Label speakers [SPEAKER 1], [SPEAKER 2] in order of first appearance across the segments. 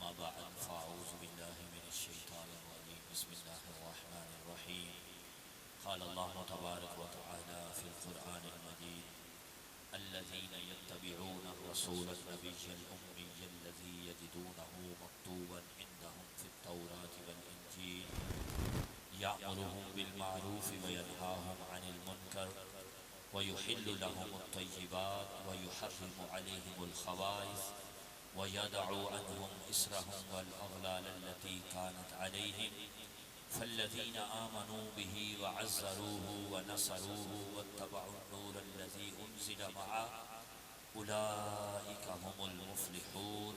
[SPEAKER 1] अम्मा बाद फ़अऊज़ु बिल्लाहि मिनश्शैतानिर्रजीम बिस्मिल्लाहिर्रहमानिर्रहीम क़ाल अल्लाहु तबारक व तआला फ़िल क़ुरआनिल मजीद अल्लज़ीना यत्तबिऊना रसूलन नबिय्यल उम्मिय्यल्लज़ी यजिदूनहु मक्तूबन इंदहुम फ़ित तौराति वल इंजील यअमुरुहुम बिल मारूफ़ि व यनहाहुम अनिल मुनकर व युहिल्लु लहुमुत तय्यिबात व युहर्रिमु अलैहिमुल ख़बाइस व यदअु अन्हुम इस्रहुम वल अग़लाल अल्लती कानत अलैहिम फल्लज़ीना आमनू बिही व अज़्ज़रूहु व नसरूहु वत्तबअुन नूरल्लज़ी उन्ज़िला मअहु उलाइका हुमुल मुफ़्लिहून।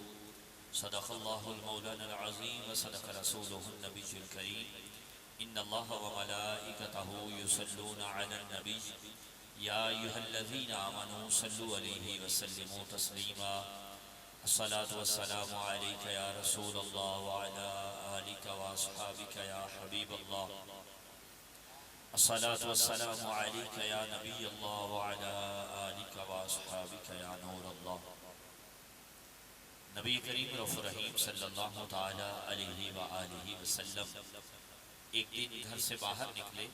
[SPEAKER 1] सदक़ल्लाहुल मौलानाल अज़ीम व सदक़ रसूलुहुन नबिय्युल करीम। इन्नल्लाहा व मलाइकतहु युसल्लूना अलन नबिय्य या अय्युहल्लज़ीना आमनू सल्लु अलैहि व सल्लिमू तस्लीमा। अस्सलातु वस्सलामु अलैका या रसूलल्लाह व अला आलिका व अस्हाबिका या हबीबल्लाह। अस्सलातु वस्सलामु अलैका या नबियल्लाह व अला आलिका व अस्हाबिका या नूरल्लाह। नबी करीम रऊफ़ुर रहीम सल्लल्लाहु तआला अलैहि व आलिहि वसल्लम एक दिन घर से बाहर निकले।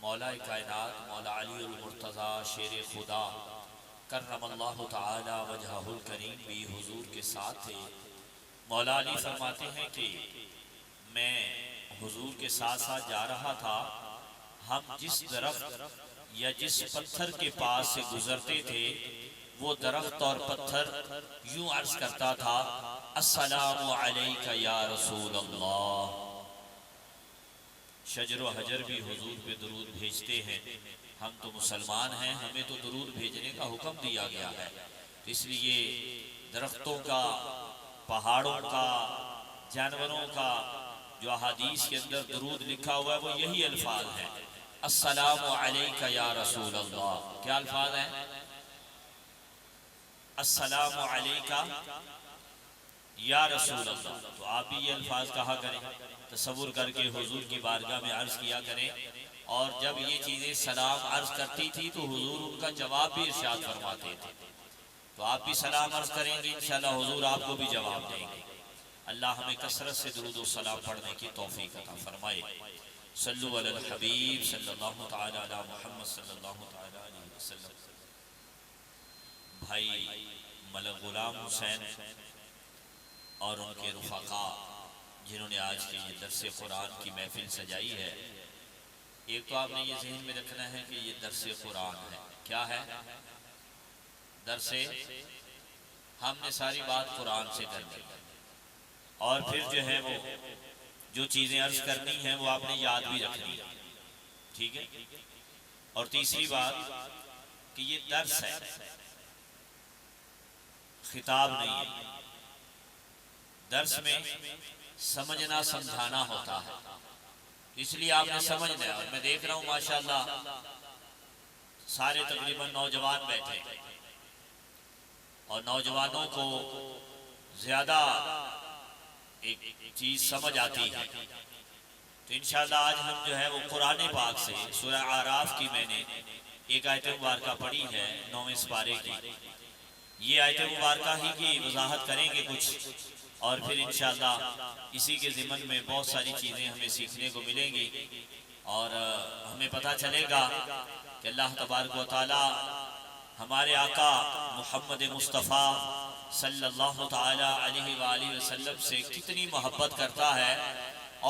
[SPEAKER 1] मौला कायनात मौला अलीउल मुर्तज़ा शेर खुदा करमल्लाहु तआला वजहुल करीम भी हुजूर के साथ थे। मौला अली फरमाते हैं कि मैं हुजूर के साथ साथ जा रहा था। हम जिस दरख्त या जिस पत्थर के पास से गुजरते थे वो दरख्त और पत्थर यूं अर्ज करता था, अस्सलामु अलैका या रसूल अल्लाह। शजर व हजर भी हुजूर पे दुरूद भेजते हैं। हम तो मुसलमान हैं, हमें तो दुरूद भेजने का हुक्म दिया गया है। इसलिए दरख्तों का, पहाड़ों का, जानवरों का जो अहादीस के अंदर दुरूद लिखा हुआ है वो यही अल्फाज है, अस्सलामु अलैका या रसूल अल्लाह। क्या अल्फाज है? अस्सलामु अलैका या रसूल अल्लाह। तो आप भी ये अल्फाज कहा करें, तसव्वुर करके हुजूर की बारगाह में अर्ज किया करें। और जब ये चीज़ें सलाम अर्ज करती थी तो हुजूर उनका जवाब भी इरशाद फरमाते थे। तो आप भी सलाम अर्ज करेंगे, इंशाअल्लाह हुजूर आपको भी जवाब देंगे। अल्लाह हमें कसरत से दुरूद व सलाम पढ़ने की तौफीक अता फरमाए। सल्लु अलल हबीब सल्लल्लाहु तआला अला मुहम्मद सल्लल्लाहु तआला अलैहि वसल्लम। भाई मलक गुलाम हुसैन और उनके रुफ़क़ा जिन्होंने आज की ये दर्स कुरान की महफिल सजाई है, एक तो आपने ये ज़हन में रखना है कि ये दर्स कुरान है। क्या है? दर्स। हमने सारी बात कुरान से करनी और फिर जो है वो जो चीज़ें अर्ज करनी है वो आपने याद भी रखनी है, ठीक है। और तीसरी बात कि ये दर्स है, खिताब नहीं है। दर्स में समझना समझाना होता है, इसलिए आपने समझना है। और मैं देख रहा हूँ माशाअल्लाह सारे तकरीबन नौजवान बैठे और नौजवानों को ज्यादा एक चीज समझ आती है। तो इंशाअल्लाह आज हम जो है वो कुरान पाक से सूरह आराफ की मैंने एक आयत मुबारका पढ़ी है 9वें पारे की। ये आयत मुबारका ही की वजाहत करेंगे कुछ, और फिर इंशाअल्लाह इसी के ज़िमन में बहुत सारी चीज़ें हमें सीखने को मिलेंगी और हमें पता चलेगा कि अल्लाह तबारक व तआला हमारे आका मुहम्मद मुस्तफ़ा सल्लल्लाहु तआला अलैहि वसल्लम से कितनी मोहब्बत करता है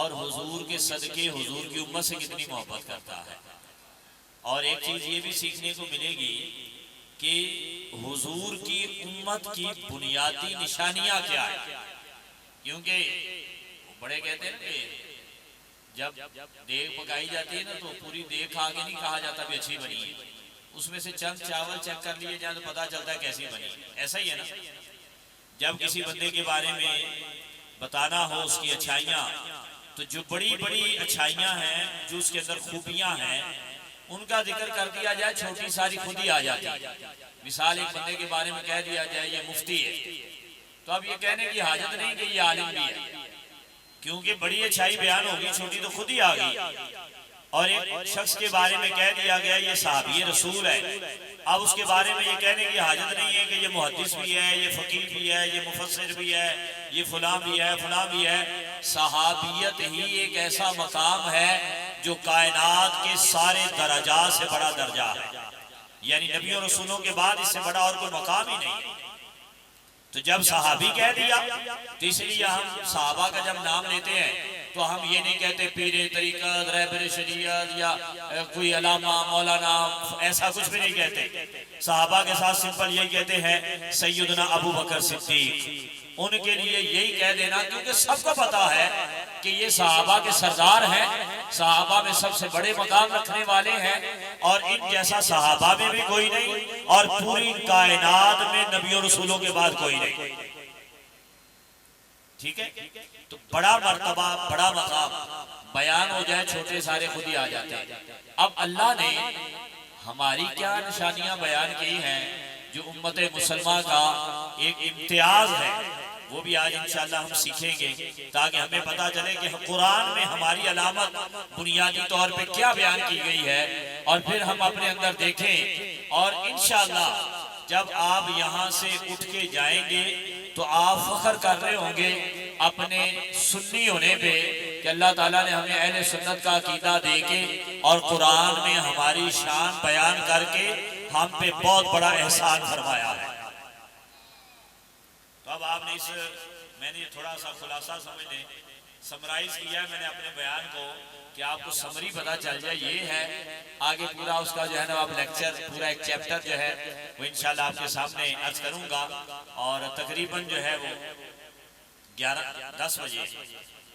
[SPEAKER 1] और हुजूर के सदके हुजूर की उम्मत से कितनी मोहब्बत करता है। और एक चीज़ ये भी सीखने को मिलेगी कि हुजूर की उम्मत की बुनियादी निशानियाँ क्या है। क्योंकि बड़े कहते हैं कि जब देग पकाई जाती है ना तो पूरी देग आगे नहीं कहा जाता भी अच्छी बनी है, उसमें से चंद चावल चेक कर लिए जाए तो पता चलता है कैसी बनी। ऐसा ही है ना, जब किसी बंदे के बारे में बताना हो उसकी अच्छाइयाँ, तो जो बड़ी बड़ी अच्छाइयाँ हैं, जो उसके अंदर खूबियाँ हैं, उनका जिक्र कर दिया जाए, छोटी सारी खुद ही आ जाती है। मिसाल एक बंदे के बारे में कह दिया जाए ये मुफ्ती है, तो अब ये कहने की हाजत नहीं कि ये आलिम भी है, क्योंकि बड़ी अच्छाई बयान होगी, छोटी तो खुद ही आ गई। और एक शख्स के बारे में कह दिया गया ये सहाबी रसूल है, अब उसके बारे में ये कहने की हाजत नहीं है कि ये मुहद्दिस भी है, ये फकीह भी है, ये मुफस्सिर भी है, ये फलां भी है, फलां भी है। सहाबियत ही एक ऐसा मकाम है जो कायनात के सारे दर्जात से बड़ा दर्जा है, यानी नबियों रसूलों के बाद इससे बड़ा और कोई मकाम ही नहीं है। तो जब सहाबी कह दिया तो इसलिए हम सहाबा का जब नाम लेते हैं तो हम ये नहीं कहते पीरे तरीकत रहबर शरीयत या कोई अलामा मौलाना, ऐसा कुछ भी नहीं कहते। सहाबा के साथ सिंपल यही कहते हैं सैयदना अबू बकर सिद्दीक। उनके लिए यही कह देना, क्योंकि सबको पता है कि ये सहाबा के सरदार हैं, सहाबा में सबसे बड़े मकाम रखने वाले हैं, और इन जैसा सहाबा में भी कोई नहीं और पूरी कायनात में नबियों रसूलों के बाद कोई नहीं। ठीक है, तो बड़ा मर्तबा बड़ा मकाम बयान हो जाए, छोटे सारे खुद ही आ जाते हैं। अब अल्लाह ने हमारी क्या निशानियां बयान की हैं जो उम्मत मुसलमान का एक इम्तियाज है, वो भी आज इंशाअल्लाह हम सीखेंगे, ताकि हमें पता चले कि कुरान में हमारी अलामत बुनियादी तौर पे क्या बयान की गई है, और फिर हम अपने अंदर देखें। और इंशाअल्लाह जब आप यहाँ से उठ के जाएंगे तो आप फख्र कर रहे होंगे अपने सुन्नी होने पे कि अल्लाह ताला ने हमें अहले सुन्नत का अकीदा देके और कुरान में हमारी शान बयान करके हम पे बहुत बड़ा एहसान फरमाया है। तो अब आपने मैंने थोड़ा सा खुलासा समझ लें, समराइज किया मैंने अपने बयान को कि आपको समरी पता चल जाए। ये है आगे पूरा उसका जो है ना आप लेक्चर पूरा एक चैप्टर जो है वो इंशाल्लाह आपके सामने अर्ज करूंगा, और तकरीबन जो है वो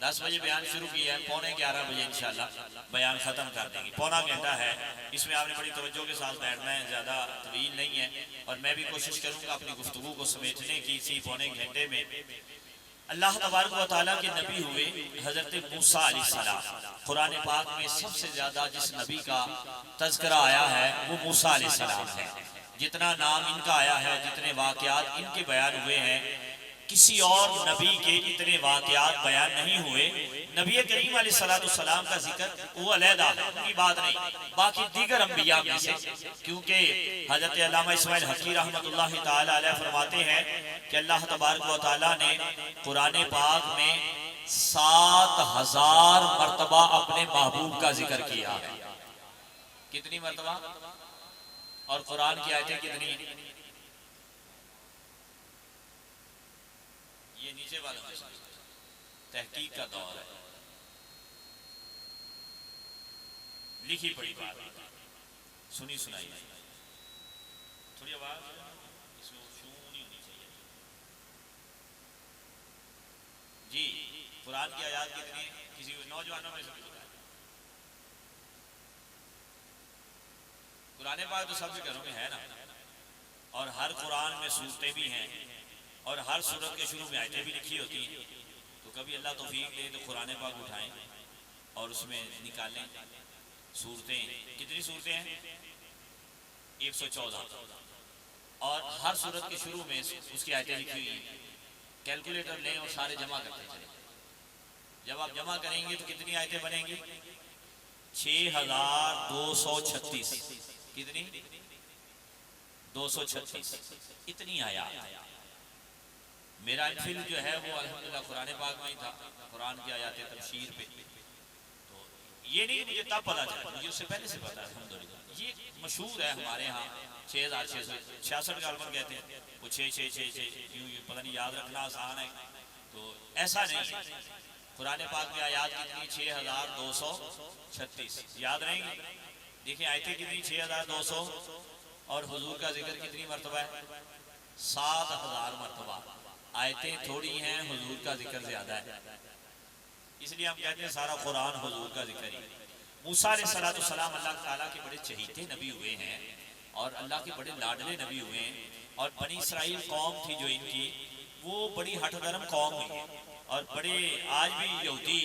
[SPEAKER 1] 10 बजे बयान शुरू किया है, 11:15 बजे इंशाल्लाह बयान खत्म कर देंगे। पौना घंटा है, इसमें आपने बड़ी तवज्जो के साथ बैठना है, ज़्यादा तवील नहीं है, और मैं भी कोशिश करूंगा अपनी गुफ्तगू को समेटने की इसी पौने घंटे में। अल्लाह तबारक व तआला के नबी हुए हजरत मूसा अलैहिस्सलाम। कुरान पाक में सबसे ज्यादा जिस नबी का तज़किरा आया है वो मूसा अलैहिस्सलाम है। जितना नाम इनका आया है, जितने वाक़यात इनके बयान हुए हैं, किसी और नबी के इतने वाक़यात बयान नहीं हुए। नबी करीम अलैहिस्सलाम का जिक्र वो अलहदा है, उनकी बात नहीं, बाकी दीगर अंबिया में से, क्योंकि हजरत अल्लामा इस्माइल हकी रहमतुल्लाह ताला अलैह फरमाते हैं कि अल्लाह तबारक व तआला ने कुरान पाक में 7000 मरतबा अपने महबूब का जिक्र किया है। कितनी मरतबा? और कुरान की आयतें कितनी? ये नीचे वाला तहकीक का दौर है, लिखी पड़ी बात सुनी सुनाई, थोड़ी आवाज इसमें शू नहीं होनी चाहिए जी। कुरान की आयत कितनी? किसी नौजवानों में से कुरान पाक तो सभी घरों में है ना, और हर कुरान में सूरतें भी हैं, और हर सूरत के शुरू में आयतें भी लिखी होती हैं। तो कभी अल्लाह तौफीक दे तो कुरान पाक उठाएं और उसमें निकालें सूरतें। कितनी सूरतें हैं? 114, और हर सूरत के शुरू में उसकी आयतें लिखी हुई हैं। कैलकुलेटर लें और सारे जमा करते चले। जब आप जमा करेंगे तो कितनी आयतें बनेंगी? 6236। कितनी? 236। इतनी आयत। मेरा इल्म जो है वो अल्हम्दुलिल्लाह कुरान पाक में ही था, कुरान की आयत तफसीर पे। तो ये नहीं मुझे तब पता चला, मुझे उससे पहले से पता है अल्हम्दुलिल्लाह। ये मशहूर है हमारे यहाँ 6666 का अलमन कहते हैं, वो 6666 यूं पता नहीं याद रखना आसान है, तो ऐसा नहीं है। कुरान पाक में आयत कितनी? 6236 याद रहेंगी। देखिए आयतें कितनी? 6200, और हुजूर का जिक्र कितनी मरतबा है? 7000 मरतबा। आयतें थोड़ी हैं, हुजूर का जिक्र ज्यादा है, इसलिए हम कहते हैं सारा कुरान हुजूर का जिक्र ही। मूसा अलैहिस्सलाम अल्लाह ताला के बड़े चहीते नबी हुए हैं और अल्लाह के बड़े लाडले नबी हुए हैं, और बनी इसराइल कौम थी जो इनकी, वो बड़ी हठधर्म कौम हुई, और बड़े आज भी यहूदी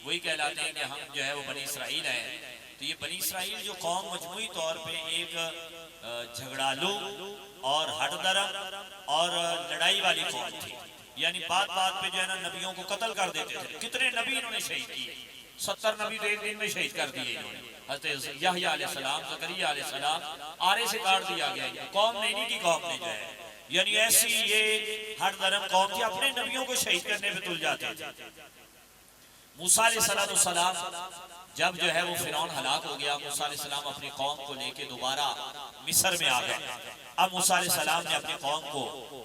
[SPEAKER 1] वही कहलाते हैं कि हम जो है वो बनी इसराइल हैं। तो ये बनी इसराइल जो कौम मजमूई तौर पे एक झगड़ालू और हठधर्म और लड़ाई वाली कौम थी, यानी बात बात पे जो है ना नबियों को कत्ल कर देते थे। कितने नबी इन्होंने शहीद किए? 70 नबी तो एक दिन में शहीद कर दिए इन्होंने। हज़रत यहया अलैहिस्सलाम, ज़करिया अलैहिस्सलाम, आरे से काट दिया गया। कौम नहीं की कौम ने जो है, यानी ऐसी ये हर धर्म कौम थी, अपने नबियों को शहीद करने पे तुल जाते थे। मूसा अलैहिस्सलाम जब जो है वो फिरौन हलाक हो गया, मूसा अलैहिस्सलाम अपनी कौम को लेके दोबारा मिस्र में आ गए। अब मूसा अलैहिस्सलाम ने अपनी कौम को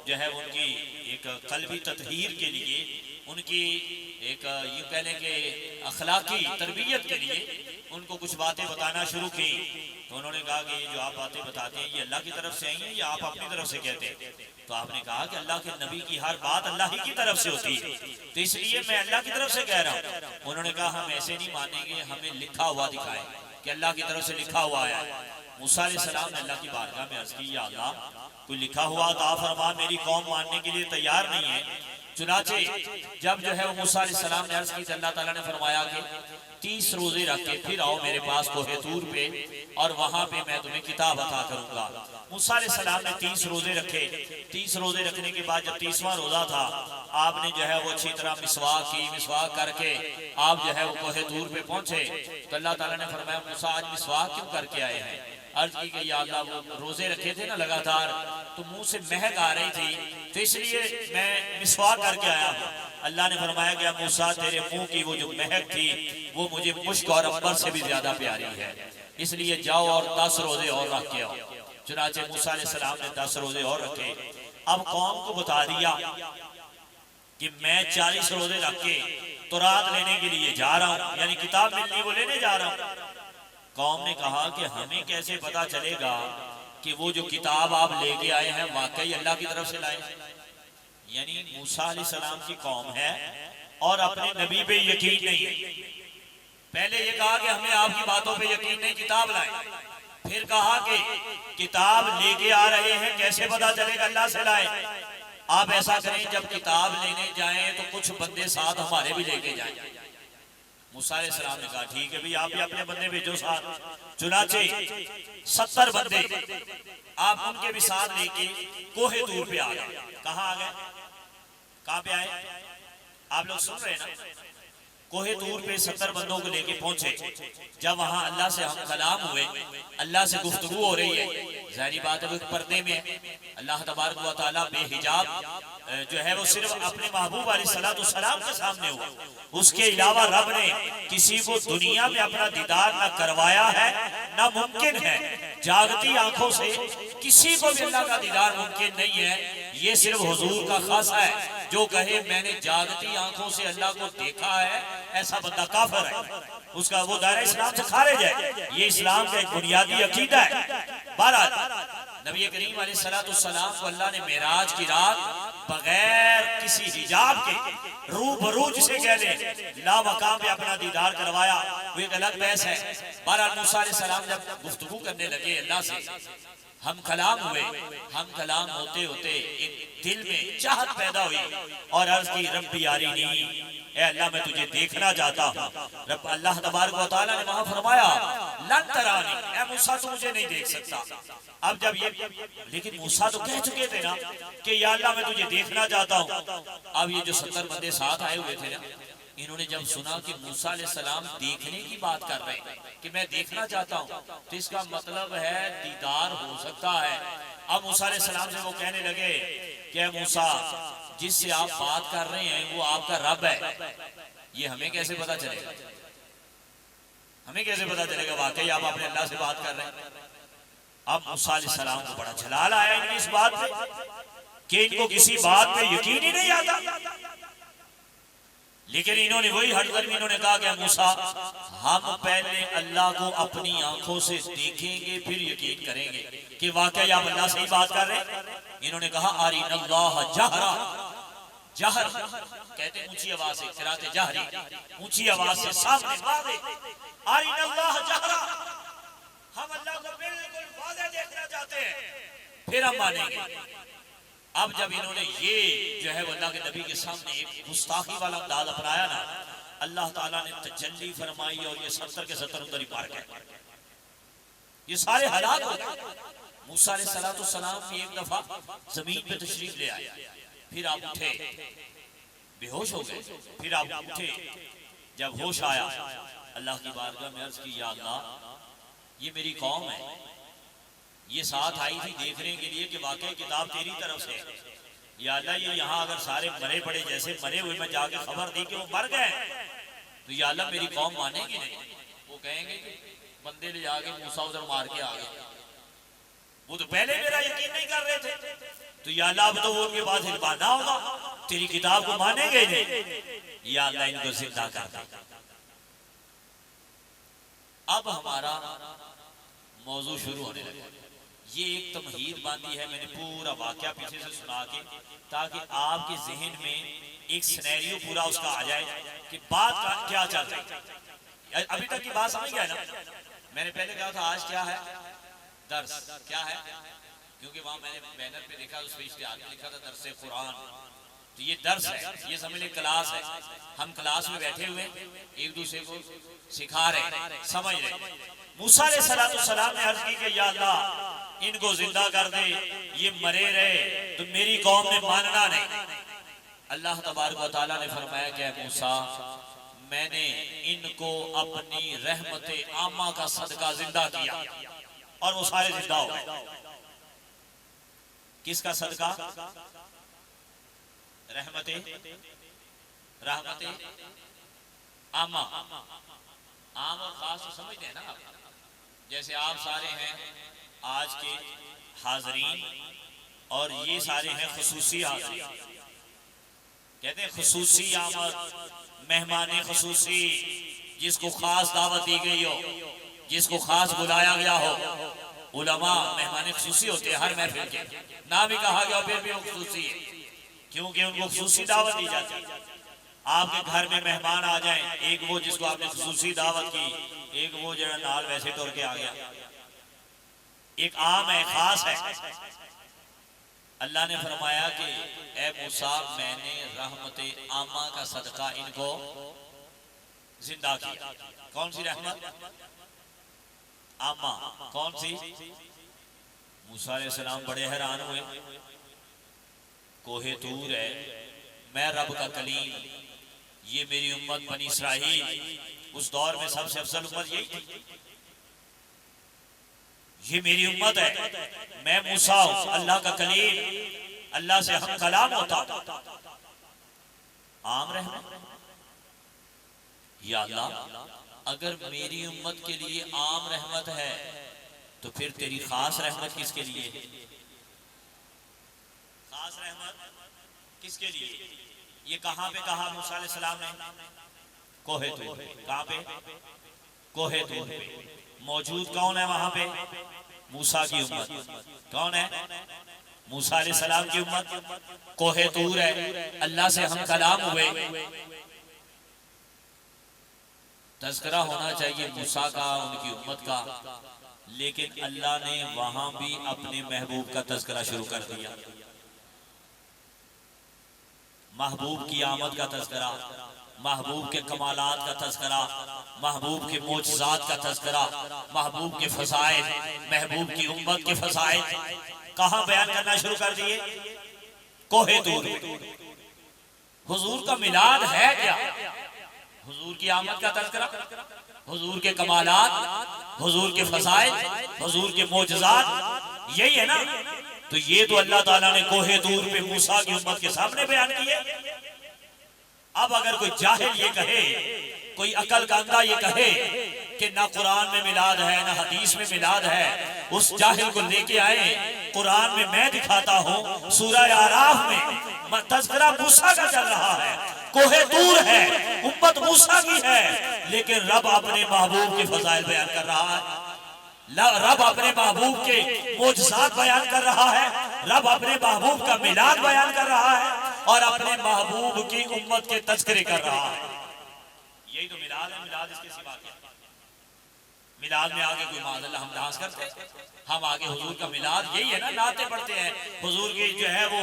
[SPEAKER 1] जो है उनकी एक कल्बी तत्हीर के लिए, उनकी एक यूं कहने के अखलाकी तरबियत के लिए उनको कुछ बातें बताना शुरू की। तो उन्होंने कहा कि ये जो आप बातें बताते हैं ये अल्लाह की तरफ से आई हैं या आप अपनी तरफ से कहते हैं? तो आपने कहा कि अल्लाह के नबी की हर बात अल्लाह ही की तरफ से होती है, तो इसलिए मैं अल्लाह की तरफ से कह रहा हूँ। उन्होंने कहा हम ऐसे नहीं मानेंगे, हमें लिखा हुआ दिखाए कि अल्लाह की तरफ से लिखा हुआ है। मूसा अलैहिस्सलाम ने अल्लाह की बारगाह में अर्ज की, या अल्लाह कोई लिखा हुआ अता फरमा, मेरी कौम मानने के लिए तैयार नहीं है। चुनाचे जब जो है वो मूसा अलैहिस्सलाम ने अर्ज की, अल्लाह ताला ने फरमाया कि 30 रोजे रख के फिर आओ मेरे पास कोहे तूर पे, और वहां पे मैं तुम्हें किताब अता करूंगा। मूसा अलैहिस्सलाम ने 30 रोजे रखे। 30 रोजे रखने के बाद जब 30वां रोजा था, आपने जो है वो अच्छी तरह मिसवाक की, मिसवाक करके आप जो है वो कोहे तूर पे पहुंचे। तो अल्लाह ताला ने फरमाया, मूसा आज मिसवाक क्यों करके आए हैं? अर्ज की कि या अल्लाह वो रोजे रखे थे ना लगातार, तो मुंह से महक आ रही थी, तो इसलिए मैं मिसवाक करके आया हूँ। अल्लाह ने फरमाया कि मूसा तेरे मुंह की वो जो महक थी वो मुझे मुश्क और अंबर से भी ज्यादा प्यारी है, इसलिए जाओ और 10 रोजे और रख के आओ। चुनाचे मूसा अलैहिस्सलाम ने 10 रोजे और रखे। अब कौम को बता दिया कि मैं 40 रोजे रख के तौरात लेने के लिए जा रहा हूँ, यानी किताब मिलनी वो लेने जा रहा हूँ। कौम ने कहा कि हमें कैसे पता चलेगा कि वो जो किताब आप लेके आए हैं वाकई अल्लाह की तरफ से लाए? यानी मूसा अलैहिस्सलाम की कौम है और अपने नबी पे यकीन नहीं है। पहले ये कहा कि हमें आपकी बातों पे यकीन नहीं, किताब लाए। फिर कहा कि किताब लेके आ रहे हैं, कैसे पता चलेगा अल्लाह से लाए? आप ऐसा करें, जब किताब लेने जाएं तो कुछ बंदे साथ हमारे भी लेके जाएं। मूसा अलैहिस्सलाम ने कहा ठीक है भाई, आप भी अपने बंदे भेजो साथ। चुनाचे 70 बंदे आप उनके भी साथ लेके कोहे तूर पे आ गए। कहाँ आ गए? कहाँ पे आए? आप लोग सुन रहे हैं ना? कोहे तूर पे 70 बंदों को लेके पहुंचे। जब वहां अल्लाह से हम कलाम हुए, अल्लाह से गुफ्तगू हो रही है, जाहिर बात है वो पर्दे में अल्लाह तबारक व तआला बेहिजाब जो है वो सिर्फ अपने महबूब अलैहिस्सलाम के सामने हुआ। उसके अलावा रब ने किसी को दुनिया में अपना दीदार न करवाया है, न मुमकिन है। जागती आंखों से किसी को भी अल्लाह का दीदार मुमकिन नहीं है। ये सिर्फ हुजूर का खास है। जो कहे मैंने जागती आंखों से अल्लाह को देखा है, ऐसा बंदा काफिर है, उसका वो दायरा इस्लाम से खारिज है। ये इस्लाम का एक बुनियादी अकीदा है। बहरहाल नबी करीम अलैहिस्सलाम को अल्लाह ने मेराज की रात बगैर किसी हिजाब के रूबरू जिसे कह ले ला मकाम पे अपना दीदार करवाया, वो एक अलग बहस है। बहरहाल मूसा अलैहिस्सलाम जब गुफ्तगू करने लगे अल्लाह से, हम कलाम हुए। हम कलाम होते होते एक दिल में चाहत पैदा हुई और अर्ज की रब्बी यारीनी, ए अल्लाह मैं तुझे देखना चाहता हूँ। रब अल्लाह तबारक व तआला ने वहां फरमाया लन तरानी, ए मूसा तू मुझे नहीं देख सकता। अब जब ये, लेकिन मूसा तो कह चुके थे ना कि या अल्लाह मैं तुझे देखना चाहता हूँ। अब ये जो 70 बंदे साथ आए हुए थे ना, इन्होंने जब सुना कि मूसा अलैहिस्सलाम देखने की बात कर रहे हैं कि मैं देखना चाहता हूँ, तो इसका मतलब है दीदार हो सकता है। अब मूसा अलैहिस्सलाम से वो कहने लगे कि मूसा जिससे आप बात कर रहे हैं वो आपका रब है, ये हमें कैसे पता चलेगा? हमें कैसे पता चलेगा वाकई आप अपने अल्लाह से बात कर रहे हैं? अब मूसा अलैहिस्सलाम को बड़ा जलाल आया इनकी इस बात पे कि इनको किसी बात पे यकीन ही नहीं आता। लेकिन इन्होंने वही हरदर्मी इन्होंने कहा कि मूसा हम पहले अल्लाह को अपनी आंखों से देखेंगे फिर यकीन करेंगे कि वाकई आप अल्लाह से ही बात कर रहे हैं। इन्होंने कहा अरिनल्लाह जहरा, जहर कहते ऊंची आवाज से, किराते जहरी, ऊंची आवाज से सामने वादे, अरिनल्लाह जहरा, हम अल्लाह को बिल्कुल वादे देखना चाहते हैं फिर हम मानेंगे। अब जब इन्होंने ये जो है अल्लाह के नबी के सामने एक गुस्ताखी वाला अंदाज अपनाया ना, अल्लाह ताला ने तजल्ली फरमाई और ये 70 के 70 उधर ही मार गए। ये सारे हलाक हो गए। मूसा अलैहिस्सलाम एक दफा जमीन पे तशरीफ ले आए, फिर आप उठे, बेहोश हो गए, फिर आप उठे। जब होश आया अल्लाह की बारगाह में अर्ज की, या अल्लाह ये मेरी कौम है, ये साथ आई थी देखने के लिए कि वाकई किताब तेरी तरफ से है। या अल्लाह ये यहाँ अगर सारे मरे पड़े जैसे मरे हुए मैं जाके खबर दी कि वो मर गए तो या अल्लाह मेरी कौम मानेगी नहीं, वो कहेंगे कि बंदे ले जाके मूसा उधर मार के आ गए, वो तो पहले मेरा यकीन नहीं कर रहे थे, तो या अल्लाह अब तो वो उनके पास हिलवाना होगा, तेरी किताब को मानेंगे नहीं, या अल्लाह इनको जिंदा कर दे। अब हमारा मौजू शुरू होने लगा। ये एक तमहीद बांधी है मैंने पूरा वाकया पीछे से सुना के, ताकि आपके जहन में एक सिनेरियो पूरा उसका आ जाए कि बात का क्या चल रही है। अभी तक की बात समझ गया ना? मैंने पहले कहा था आज क्या है दर्स, क्या है, क्योंकि वहां मैंने बैनर पे लिखा, उस पे इश्तिहार में लिखा था दर्स कुरान, तो ये दर्स है, ये समझ ले क्लास है। हम क्लास में बैठे हुए एक दूसरे को सिखा रहे, समझ रहे। मूसा अलैहिस्सलाम ने अर्ज की कि या अल्लाह इनको जिंदा कर दे, ये मरे रहे तो मेरी कौम ने मानना नहीं। अल्लाह तबारक व तआला ने फरमाया कि मूसा मैंने इनको अपनी रहमत आमा का सदका जिंदा किया और वो सारे जिंदा हो गए। किसका सदका? रहमत आमा। आम और खास तो समझते हैं ना आप? जैसे आप सारे हैं आज के हाजरीन और ये सारे हैं खुसूसी हाजरीन, कहते हैं खुसूसी आमद, मेहमान खुसूसी, जिसको खास दावत दी गई हो, जिसको खास बुलाया गया हो। उलमा मेहमान खुसूसी होते हैं हर महफिल के, ना भी कहा गया फिर भी वो खुसूसी है, क्योंकि उनको खुसूसी दावत दी जाती है। आपके घर में मेहमान आ जाएं, एक वो जिसको आपने खुसूसी दावत की, एक वो जो नाल वैसे तोड़ के आ गया, एक आम है, खास है। अल्लाह ने फरमाया कि ए मूसा मैंने रहमत आमा का सदका इनको जिंदा किया। कौन सी रहमत? आमा। कौन सी? मूसा अलैहिस्सलाम बड़े हैरान हुए, कोहे तूर है, मैं रब का कलीम, ये मेरी उम्मत बनी इसराइल, उस दौर में सबसे अफजल उम्मत यही थी, ये मेरी उम्मत है, मैं मूसा हूं अल्लाह का कलीम, अल्लाह से हम कलाम होता। आम रहमत। या अल्लाह अगर मेरी उम्मत के लिए आम रहमत है तो फिर तेरी खास रहमत किसके लिए? खास रहमत किसके लिए? ये कहां पे कहा मूसा अलैहिस्सलाम ने? कोहे तूर। कहां पे? कोहे तूर पे। मौजूद कौन है वहां पे? मूसा की उम्मत। कौन है? मूसा अलैहिस्सलाम की उम्मत। कोहे तूर है, अल्लाह से हम कलाम हुए। तज़किरा होना चाहिए मूसा का, उनकी उम्मत का, लेकिन अल्लाह ने वहां भी अपने महबूब का तज़किरा शुरू कर दिया। महबूब की आमद का तज़किरा, महबूब के कमालात का तज़किरा, महबूब के मोजज़ात का तज़किरा, महबूब के फ़ज़ाइल, महबूब की उम्मत के फ़ज़ाइल कहाँ बयान करना शुरू कर दिए? कोहे तूर। हुजूर का मिलाद है क्या? हुजूर की आमद का तज़किरा, हुजूर के कमालात, हुजूर के फ़ज़ाइल, हुजूर के मोजज़ात, यही है ना? तो ये तो अल्लाह ताला ने कोहे तूर पे मूसा की उम्मत के सामने बयान किए। अब अगर कोई जाहिल ये कहे, कोई अकल का अंधा ये कहे कि ना कुरान में मिलाद है ना हदीस में मिलाद है, उस जाहिल को लेके आए। कुरान में मैं दिखाता हूँ, सूरह आराफ में तज़किरा मूसा का चल रहा है, कोहे तूर है, उम्मत मूसा की है, लेकिन रब अपने महबूब के फजाइल बयान कर रहा है, रब अपने महबूब के मोजज़ात बयान कर रहा है, रब अपने महबूब का मिलाद बयान कर रहा है और अपने महबूब की उम्मत के तज़किरे कर रहा है। यही तो मिलाद है। मिलाद इसके सिवा क्या? मिलाद में आगे कोई माज़अल्लाह हम डांस करते हैं, हम आगे हुजूर का मिलाद यही है ना, नाते पढ़ते हैं, हुजूर की जो है वो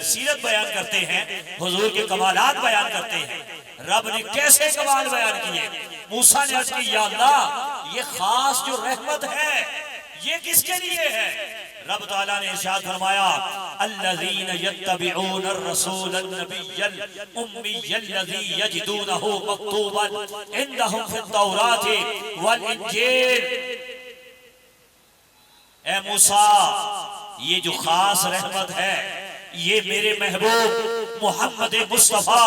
[SPEAKER 1] सीरत बयान करते हैं, हुजूर के कमालात बयान करते हैं। रब ने कैसे कमाल बयान किए? मूसा ने अर्ज की या अल्लाह ये खास जो रहमत है ये किसके लिए है? रब ताला ने इरशाद फरमाया अल्लज़ीना यत्तबिऊन अर्रसूल अन्नबिय्यल उम्मिय्यल्लज़ी यजिदूनहु मक्तूबन इंदहुम फित तौरात वल इंजील। ए मूसा, ये जो खास रहमत है ये मेरे महबूब मोहम्मद मुस्तफा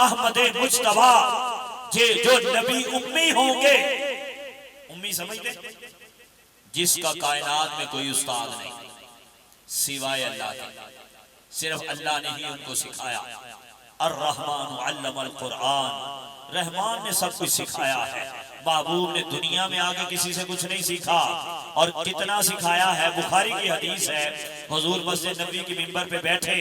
[SPEAKER 1] अहमद मुज्तबा जो नबी उम्मी होंगे, उम्मी समझते, जिसका कायनात में कोई उस्ताद नहीं सिवाय अल्लाह के, सिर्फ अल्लाह ने ही उनको सिखाया। अर्रहमान अल्लमल कुरान, रहमान ने सब कुछ सिखाया है। महबूब ने दुनिया में आके किसी से कुछ नहीं सीखा, और कितना सिखाया है। बुखारी की हदीस है, हुजूर मस्जिद नबी के मिंबर पे बैठे,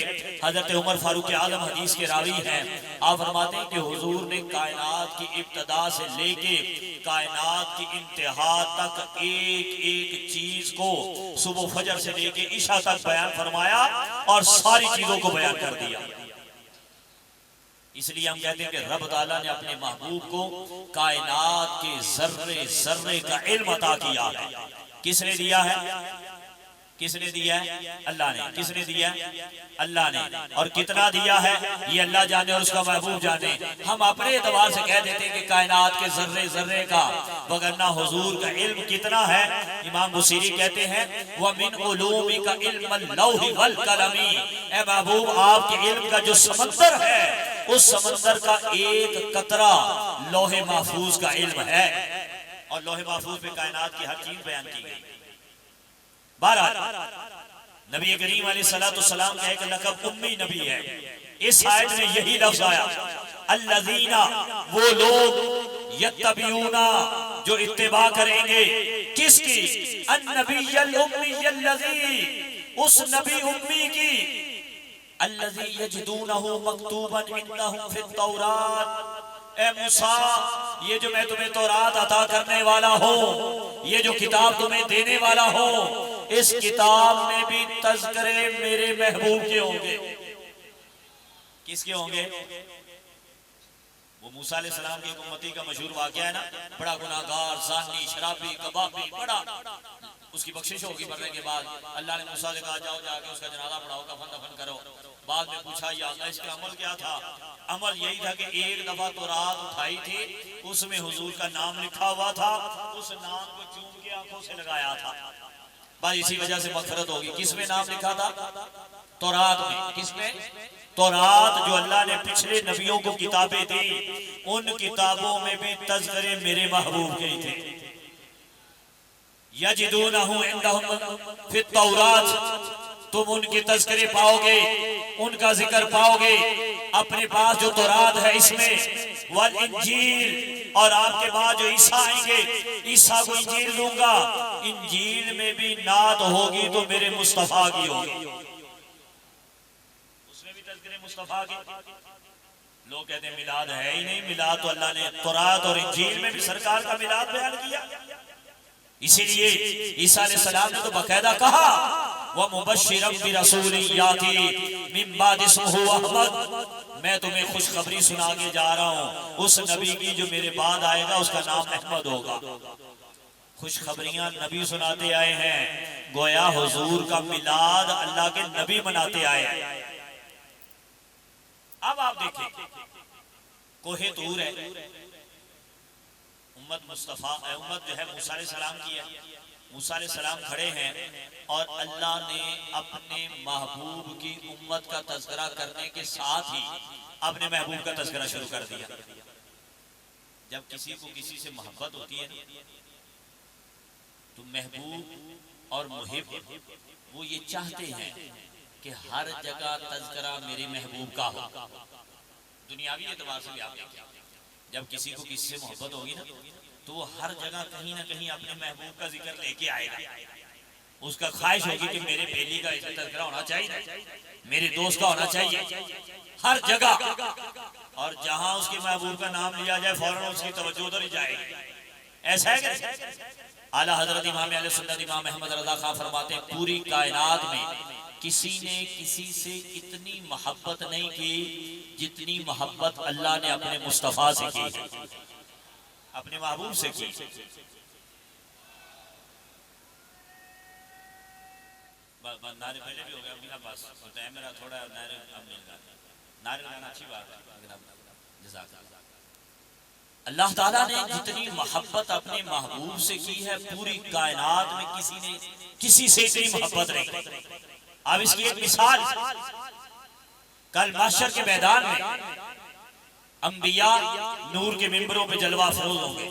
[SPEAKER 1] हजरत उमर फारूक आजम हदीस के रावी हैं। आप फरमाते हैं कि हुजूर ने कायनात की इब्तदा से लेके कायनात की इंतहा तक एक एक चीज को सुबह फजर से लेके इशा तक बयान फरमाया और सारी चीजों को बयान कर दिया। इसलिए हम कहते हैं कि रब ताला ने अपने महबूब को कायनात के जर्रे जर्रे का इल्म अता किया है। किसने दिया है? किसने दिया है? अल्लाह ने। किसने दिया है? अल्लाह ने। और कितना दिया है ये अल्लाह जाने और उसका महबूब जाने। हम अपने एतबार से कह देते हैं कि कायनात के जर्रे जर्रे का, वगरना हुजूर का इल्म कितना है। इमाम बुसीरी कहते हैं व मिन उलूमी का इल्म लौही वल कलमी, ए महबूब आपके इल्म का जो समंदर है उस समंदर का एक कतरा लोहे महफूज का इल्म है, और लोहे महफूज पे कायनात की हर चीज बयान की गई। नबी करीम अलैहिस्सलाम का एक लक़ब उम्मी नबी है। इस आयत में यही लफ्ज आया, अल्लज़ीना, वो लोग, यत्तबिऊना, जो इत्तिबा करेंगे, किसकी? अन्नबिय्यल उम्मिय्यल्लज़ी, उस नबी उम्मी की, अल्लज़ी यजिदूनहु मक्तूबन इंदहुम फित तौरात। ए मूसा, ये जो मैं तुम्हें तौरात अता करने वाला हूँ, ये जो किताब तुम्हें देने वाला हूँ, इस किताब में भी तज़किरे मेरे महबूब के होंगे। किसके होंगे? वो मूसा अलैहिस्सलाम की उम्मती का मशहूर वाक़या है ना, बड़ा गुनाहगार, ज़ानी, शराबी, कबाबी, बड़ा, उसकी बख्शिश होगी मरने के बाद। अल्लाह ने मूसा से कहा जाओ जाके उसका जनाजा पढ़ाओ, कफन दफन करो। बाद में पूछा या अल्लाह इसका अमल क्या था? अमल यही था कि एक दफा तौरात उठाई थी, उसमें हुजूर का नाम लिखा हुआ था, उस नाम को चूम के आंखों से लगाया था, बस इसी वजह से मग़फ़िरत होगी। किसमें नाम लिखा था? तौरात में। किसमें? तौरात जो अल्लाह ने पिछले नबियों को किताबें दी, उन किताबों में भी तज़किरे मेरे महबूब के थे। यजिदूनहु इंदहुम फित तौरात, तुम उनके तज़किरे पाओगे, उनका जिक्र पाओगे अपने पास जो तौरात है इसमें। वल इंजील, और आपके बाद जो ईसा आएंगे, ईसा को इंजील दूंगा, इंजील में भी नात होगी तो मेरे मुस्तफा की होगी, उसमें भी तज़किरे मुस्तफा की। लोग कहते हैं मिलाद है ही नहीं। मिलाद तो अल्लाह ने तौरात और इंजील में भी सरकार का मिलाद बयान किया। इसीलिए ईसा अलैहिस्सलाम ने तो बाकायदा कहा व मुबश्शिरम बिरसूलिन याती मिन बाद इस्मुहु अहमद, मैं तुम्हें खुशखबरी सुना के जा रहा हूँ, उस नबी की जो मेरे बाद आएगा उसका नाम अहमद होगा। खुशखबरियां नबी सुनाते आए हैं, गोया हुजूर का मिलाद अल्लाह के नबी मनाते आए हैं। अब आप देखें, कोहे तूर है, उम्मत मुस्तफा, उम्मत जो है मूसा अलैहिस्सलाम की है। मूसा अलैहिस्सलाम खड़े हैं और अल्लाह ने अपने महबूब की उम्मत का तज़किरा करने के साथ ही अपने महबूब का तज़किरा शुरू कर दिया। जब किसी को किसी से मोहब्बत होती है तो महबूब और मुहिब वो ये चाहते हैं कि हर जगह तज़किरा मेरे महबूब का हो। दुनियावी एतबार से भी आप देखें, जब किसी को किसी से मोहब्बत होगी ना तो वो हर जगह कहीं ना कहीं अपने महबूब का जिक्र लेके आएगा। उसका ख्वाहिश होगी कि मेरे बेली का ऐसा तज़किरा होना चाहिए, मेरे दोस्त का होना चाहिए हर जगह, और जहां उसके महबूब का नाम लिया जाए फौरन उसकी तवज्जो उधर ही जाएगी। ऐसा है कि आला हजरत इमाम अहले सुन्नत इमाम अहमद रज़ा खां फरमाते हैं, पूरी कायनात में किसी ने किसी से इतनी मोहब्बत नहीं की जितनी मोहब्बत अल्लाह ने अपने मुस्तफा से की, अपने महबूब से की। नारे पहले भी हो गया, मेरा बस होता है मेरा थोड़ा नारे अब मिल रहा है। नारे लगाना अच्छी बात है, लेकिन अब जज़ाकल्लाह। अल्लाह ताला ने जितनी मोहब्बत अपने महबूब से की है, पूरी कायनात में किसी ने किसी से इतनी मोहब्बत नहीं। अब इसकी एक मिसाल, कल महशर के मैदान में अंबिया नूर के मिंबरों पे जलवा फरोज होंगे।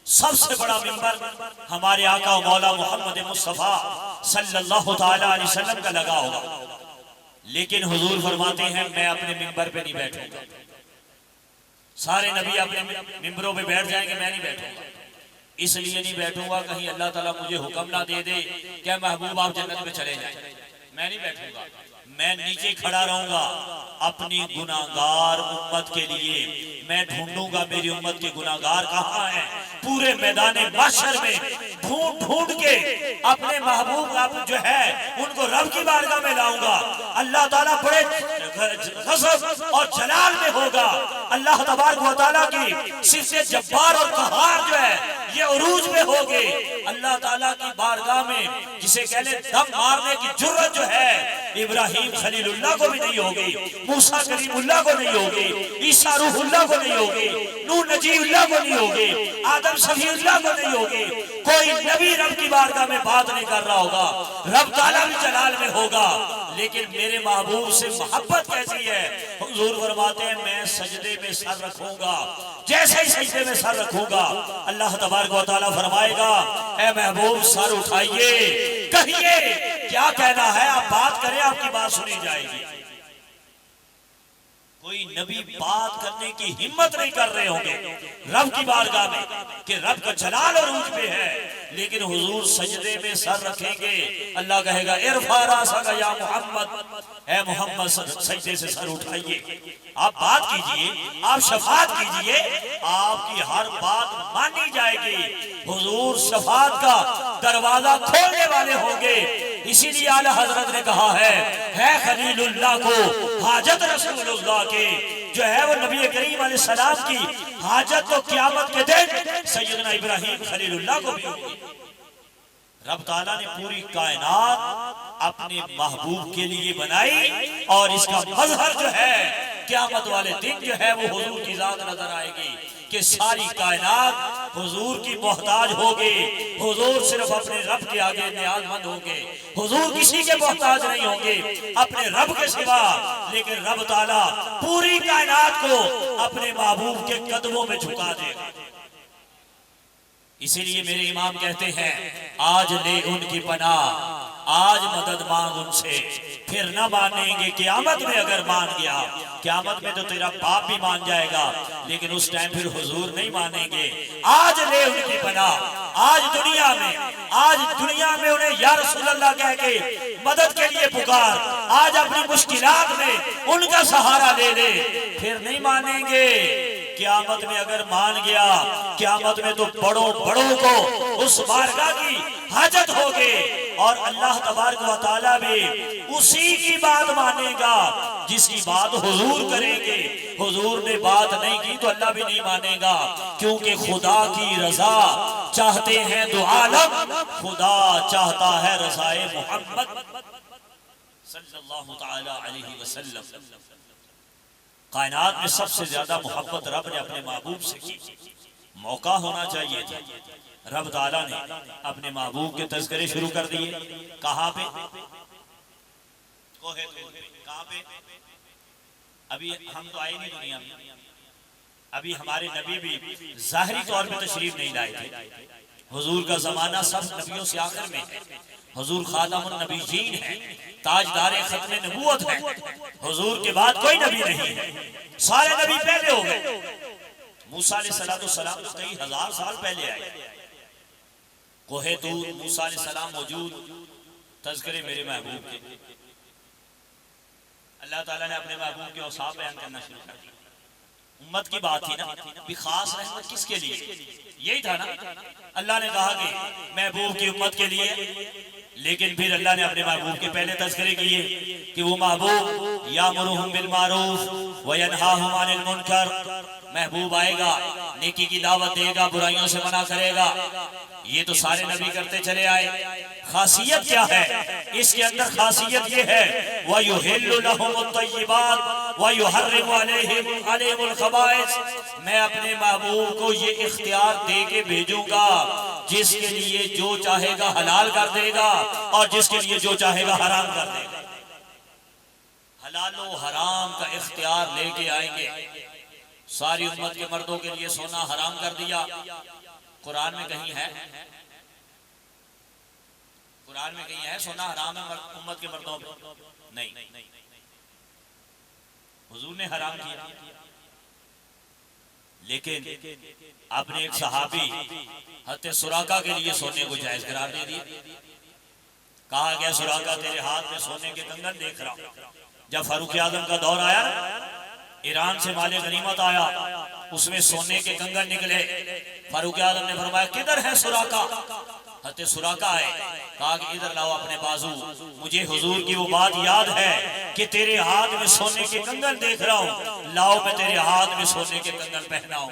[SPEAKER 1] सबसे बड़ा मिंबर हमारे आका मौला मोहम्मद मुस्तफा सल्लल्लाहु ताला अलैहि वसल्लम का लगा होगा, लेकिन हुजूर फरमाते हैं मैं अपने मिंबर पे नहीं बैठूंगा। सारे नबी अपने मिंबरों पे बैठ जाएंगे, मैं नहीं बैठूंगा। इसलिए नहीं बैठूंगा कहीं अल्लाह ताला मुझे हुक्म ना दे दे क्या महबूब आप जन्नत में चले जाएं। मैं नहीं बैठूंगा, मैं नीचे खड़ा रहूंगा अपनी गुनाहगार उम्मत के लिए। मैं ढूंढूंगा मेरी उम्मत के गुनाहगार कहाँ हैं। पूरे मैदान महशर में ढूंढ ढूंढ के अपने महबूब आप जो है उनको रब की बारगाह में लाऊंगा। अल्लाह ताला बड़े गज़ब और जलाल में होगा। अल्लाह तबारक व तआला की सिफ़त जब्बार और क़हार जो है ये उरूज में होगे। अल्लाह ताला की बारगाह में जिसे कहले दम मारने की जुर्रत जो है इब्राहिम खलीलुल्लाह को भी नहीं होगी, मूसा कलीमुल्लाह को नहीं होगी, ईसा रूहुल्लाह को नहीं होगी, नूह नजीउल्लाह को नहीं होगी, आदम सफीउल्लाह को नहीं होगी। कोई नबी रब की बारगाह में बात नहीं कर रहा होगा, रब ताला भी जलाल में होगा। लेकिन मेरे महबूब से मोहब्बत कैसी है। हुजूर फरमाते हैं मैं सजदे में सर रखूंगा, जैसे ही सजदे में सर रखूंगा अल्लाह तबारक व तआला फरमाएगा ऐ महबूब सर उठाइए, कहिए क्या कहना है, आप बात करें आपकी बात सुनी जाएगी। कोई नबी बात करने की हिम्मत नहीं कर रहे होंगे रब की बारगाह में कि रब का जलाल और ऊंच पे है, लेकिन हुजूर सजदे में सर रखेंगे। अल्लाह कहेगा इरफा रासका या मोहम्मद, ऐ मोहम्मद सजदे से सर उठाइए, आप बात कीजिए, आप शफात कीजिए, आपकी हर बात मानी जाएगी। हुजूर शफात का दरवाजा खोलने वाले होंगे। इसीलिए आला हजरत ने कहा है खलीलुल्लाह को हाजत रसूलुल्लाह के जो है वो नबी करीम अलैहि सलाम की हाजत तो क़यामत के दिन सैयदना इब्राहिम खलीलुल्लाह को भी होगी। रब ताला ने पूरी कायनात अपने महबूब के लिए बनाई और इसका मजहर जो है क़यामत वाले दिन जो है वो हुजूर की जात नजर आएगी कि सारी कायनात हुजूर की मोहताज होगी। हुजूर सिर्फ अपने रब के आगे नियाज़मंद होंगे, हुजूर किसी के मोहताज नहीं होंगे अपने रब के सिवा। लेकिन रब ताला पूरी कायनात को अपने महबूब के कदमों में झुका देगा। इसीलिए मेरे इमाम कहते हैं आज ले उनकी पनाह, आज मदद मांग उनसे, फिर न मानेंगे क़यामत में। अगर मान गया क़यामत में तो तेरा बाप भी मान जाएगा, लेकिन उस टाइम फिर हुजूर नहीं मानेंगे। आज ले उनकी पनाह, आज दुनिया में उन्हें या रसूलल्लाह कह के मदद के लिए पुकार, आज अपनी मुश्किलात में उनका सहारा ले ले, फिर नहीं मानेंगे। क़यामत में अगर मान गया क़यामत में तो बड़ों को उस बारगाह की हाजत होगी और अल्लाह तबारक व तआला भी उसी की बात मानेगा जिसकी बात हुजूर करेंगे। हुजूर ने बात नहीं की तो अल्लाह भी नहीं मानेगा, क्योंकि खुदा की रजा चाहते हैं दो आलम, खुदा चाहता है रज़ाए मोहम्मद सल्लल्लाहु तआला अलैहि वसल्लम। कायनात में सबसे ज्यादा मोहब्बत रब ने अपने महबूब से की। मौका होना चाहिए था, रब ताला ने अपने महबूब के तज़किरे शुरू कर दिए। कहाँ पे? कोहे तूर पे। कहाँ पे? अभी हम तो आए नहीं दुनिया में, अभी हमारे नबी भी ज़ाहिरी तौर पे तशरीफ नहीं लाए थे। हुजूर का जमाना सब नबियों से आखिर में है। हुजूर खातमुन नबीयीन है, ताजदार खत्म नबूवत है। हुजूर के बाद कोई नबी नहीं है, सारे नबी पहले हो गए। मूसा अलैहिस्सलाम तो कई हजार साल पहले आए। कोहे तूर मूसा अलैहिस्सलाम मौजूद, तज़किरे मेरे महबूब के। अल्लाह ताला ने अपने महबूब के औसाफ बयान करना शुरू कर दिया। उम्मत की बात थी ना, भी खास रहमत किसके लिए? यही था ना, अल्लाह ने कहा कि महबूब की उम्मत के लिए लेकिन फिर अल्लाह ने अपने महबूब के पहले तज़किरे किए कि वो महबूब यामुरुहुम बिल मारूफ व यनहाहुम अनिल मुनकर, महबूब आएगा, नेकी की दावत देगा, बुराइयों से मना करेगा। ये तो सारे नबी करते चले आए। खासियत क्या है इसके अंदर? खासियत ये है वयुहिल्लु लहुमुत तय्यिबात व युहर्रिमु अलैहिमुल खबाइस, मैं अपने महबूब को ये इख्तियार दे के भेजूंगा जिसके लिए जो चाहेगा हलाल कर देगा और जिसके लिए जो चाहेगा हराम कर देगा। हलाल व हराम का इख्तियार लेके आएंगे। सारी उम्मत के मर्दों के लिए सोना हराम कर दिया। कुरान में कहीं है? कुरान में कहीं है सोना हराम है उम्मत के मर्दों पे? नहीं, हुजूर ने हराम किया। लेकिन आपने एक सहाबी हत्ते सुराका के लिए सोने को जायज करार दे दिया। कहा गया सुराका तेरे हाथ में सोने के कंगन देख रहा हूं। जब फारूक आजम का दौर आया, ईरान से माले गनीमत आया, उसमें सोने के कंगन निकले। फारूक आजम ने फरमाया किधर है सुराका? हत्ते सुराका है। कहा कि इधर लाओ अपने बाजू, मुझे हुजूर की वो बात याद है कि तेरे हाथ में सोने के कंगन देख रहा हूँ, लाओ मैं तेरे हाथ में सोने के कंगन पहनाऊं।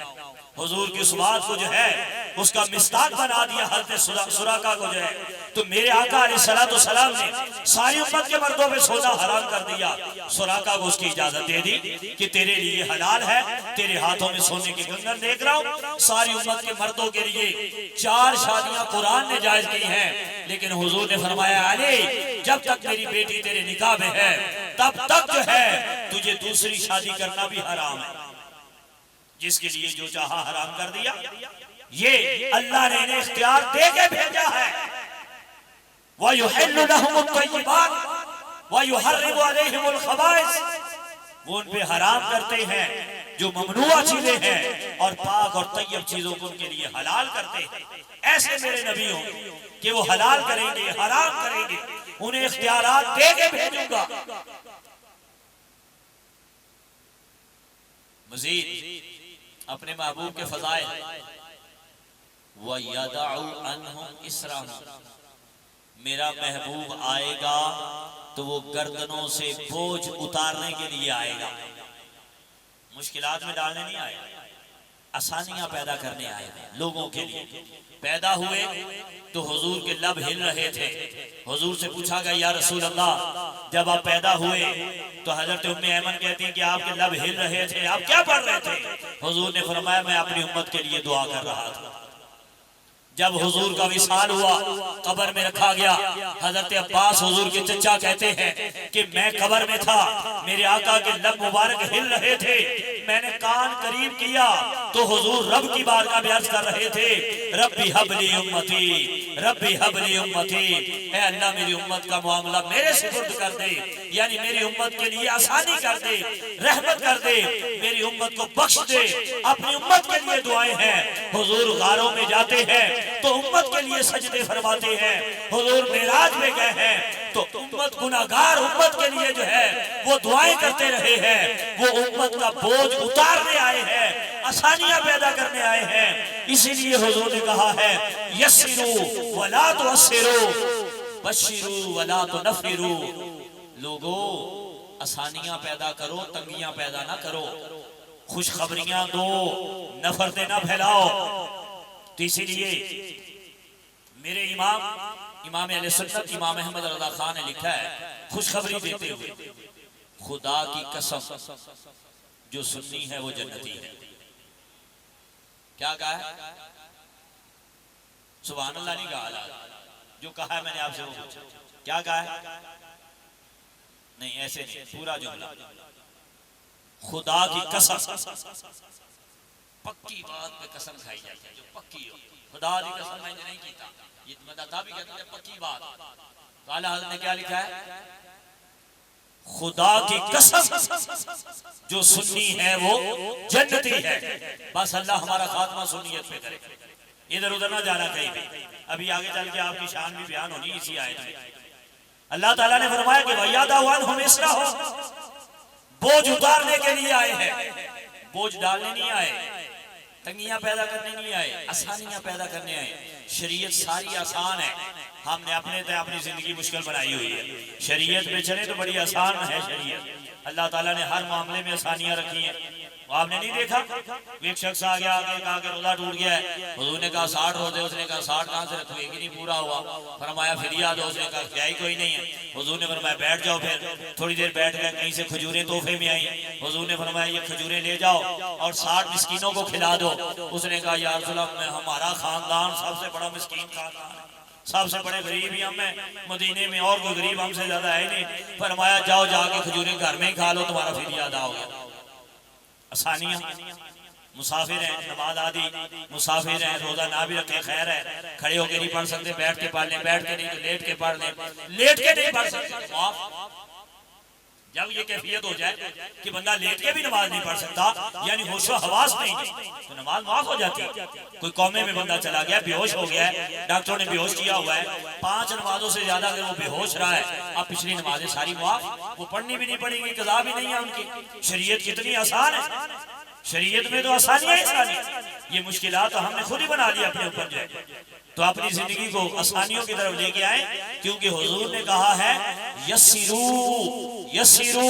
[SPEAKER 1] हुजूर की उस बात को जो है उसका मिस्ताक बना दिया हज़रत सुराका को जो है। तो मेरे आका अलैहिस्सलातु वस्सलाम ने सारी उम्मत के मर्दों पे सोना हराम कर दिया। सुराका को उसकी इजाजत दे दी कि तेरे लिए हलाल है, तेरे हाथों में सोने के कंगन देख रहा हूँ। सारी उम्मत के मर्दों के लिए 4 शादियां कुरान ने जायज की हैं, लेकिन हुजूर ने फरमाया अली जब तक मेरी बेटी तेरे निकाह में है तब तक जो है तुझे दूसरी शादी करना भी हराम है। जिसके लिए जो चाहा हराम कर दिया। ये अल्लाह ने इन्हें इख्तियार दे के भेजा है। वयुहिल्लु लहुमुत तय्यिबात व युहर्रिमु अलैहिमुल खबाइस, वो उन पे हराम करते हैं जो ममनूआ चीजें हैं और पाक और तय्यब चीजों को उनके लिए हलाल करते हैं। ऐसे मेरे नबी होंगे कि वो हलाल करेंगे, हराम करेंगे, उन्हें इख्तियारात दे के भेजूंगा। मजीद अपने महबूब के फज़ाइल व यदअु अन्हुम इसरहुम, मेरा महबूब आएगा तो वो गर्दनों से बोझ उतारने के लिए आएगा, मुश्किलात में डालने नहीं आएगा, आसानियां पैदा करने आएगा लोगों के लिए। पैदा हुए तो हुजूर के लब हिल रहे थे। हुजूर से पूछा गया या रसूल अल्लाह जब आप पैदा हुए तो हजरत उम्मे ऐमन कहती हैं कि आपके लब हिल रहे थे, आप क्या पढ़ रहे थे? हुजूर ने फरमाया मैं अपनी उम्मत के लिए दुआ कर रहा था। जब हुजूर का विसाल हुआ, कब्र में रखा गया, हजरत अब्बास हुजूर के चचा कहते हैं कि मैं कब्र में था, मेरे आका के लब मुबारक हिल रहे थे, मैंने कान करीब किया तो हुजूर रब की बारगाह में अर्ज कर रहे थे रब्बी हबली उम्मती, रब्बी हबली उम्मती, ऐ अल्लाह मेरी उम्मत का मामला मेरे सुपुर्द कर दे, यानी मेरी उम्मत के लिए आसानी कर दे, रहमत कर दे, मेरी उम्मत को बख्श दे। अपनी उम्मत के लिए दुआएं हैं। हुजूर गारों में जाते हैं तो उम्मत के लिए सजदे फरमाते हैं। हुजूर मेराज में गए हैं तो उम्मत गुनाहगार उम्मत के लिए जो है वो दुआएं करते रहे हैं। वो उम्मत का बोझ उतारने आए हैं, आसानियां पैदा करने आए हैं। इसीलिए हुजूर ने कहा है यस्सिरू वला तुअस्सिरू बश्शिरू वला तुनफ्फिरू, लोगो आसानियां पैदा करो, तंगियां पैदा ना करो, खुशखबरियां दो, नफरतें ना फैलाओ। तो इसीलिए मेरे इमाम अहले सुन्नत इमाम अहमद रज़ा खान ने लिखा है खुशखबरी देते हुए, खुदा की कसम जो सुन्नी है वो जन्नती है। क्या कहा है? सुभान अल्लाह नहीं कहा, जो कहा है मैंने आपसे वो पूछा। क्या कहा है? नहीं ऐसे नहीं, पूरा जुमला। खुदा की कसम, पक्की बात पे कसम खाई जाती है जो पक्की हो। खुदा की कसम मैंने नहीं की था, ये मददा भी कहते हैं पक्की बात। तो आला हज़रत ने क्या लिखा है? खुदा की कसम जो सुन्नी है वो जन्नती है। बस अल्लाह हमारा खात्मा सुन्नियत पे करे, इधर उधर ना जाना कहीं भी। अभी आगे चल के आपकी शान भी बयान होनी इसी आयत में। अल्लाह ताला ने फरमाया कि वयदअु इसरहुम, बोझ उतारने के लिए आए हैं, बोझ डालने नहीं आए, तंगियां पैदा करने नहीं आए, आसानियां पैदा करने आए। शरीयत सारी आसान है। हमने अपने तय अपनी जिंदगी मुश्किल बनाई हुई है। शरीयत पे चले तो बड़ी आसान है शरीयत, अल्लाह ताला ने हर मामले में आसानियां रखी हैं। आपने नहीं देखा एक शख्स आ गया, आगे कहा कि रोजा टूट गया है, हुजूर ने कहा 60 रोजे, उसने कहा 60 कहां से रखो, एक ही नहीं पूरा हुआ। फरमाया फिदिया दो, उसने कहा क्या ही कोई नहीं है। हुजूर ने फरमाया बैठ जाओ। फिर थोड़ी देर बैठ गए, कहीं से खजूरें तोहफे में आई। हुजूर ने फरमाया ये खजूरें ले जाओ और 60 मिस्कीनों को खिला दो। उसने कहा या रसूल अल्लाह, हमारा खानदान सबसे बड़ा मिस्कीन खानदान है, सबसे बड़े गरीब ही हम हैं मदीने में, और कोई गरीब हमसे ज्यादा है नहीं। फरमाया जाओ जाके खजूरें घर में ही खा लो, तुम्हारा फिदिया अदा हो गया। आसानियां, मुसाफिर हैं नमाज आदि, मुसाफिर हैं रोजा ना भी रखे खैर है, खड़े होके नहीं पढ़ सकते बैठ के पढ़ लें, बैठ के नहीं तो लेट के पढ़ लें, लेट के नहीं पढ़ सकते। जब ये कैफियत हो जाए कि बंदा लेट के भी नमाज नहीं पढ़ सकता, यानी होशो हवास नहीं, तो नमाज माफ हो जाती है। कोई कौमे में बंदा चला गया, बेहोश हो गया है, डॉक्टरों ने बेहोश किया हुआ है, 5 नमाजों से ज्यादा अगर वो बेहोश रहा है, अब पिछली नमाजें सारी माफ, वो पढ़नी भी नहीं पड़ेगी, कज़ा भी नहीं है उनकी। शरीयत कितनी आसान है, शरीयत में तो आसानियां ही आसानी, ये मुश्किलात तो हमने खुद ही बना लिया अपने ऊपर जो है। तो अपनी जिंदगी को आसानियों की तरफ लेके आए, क्योंकि हुजूर ने कहा है यस्सिरू यस्सिरू,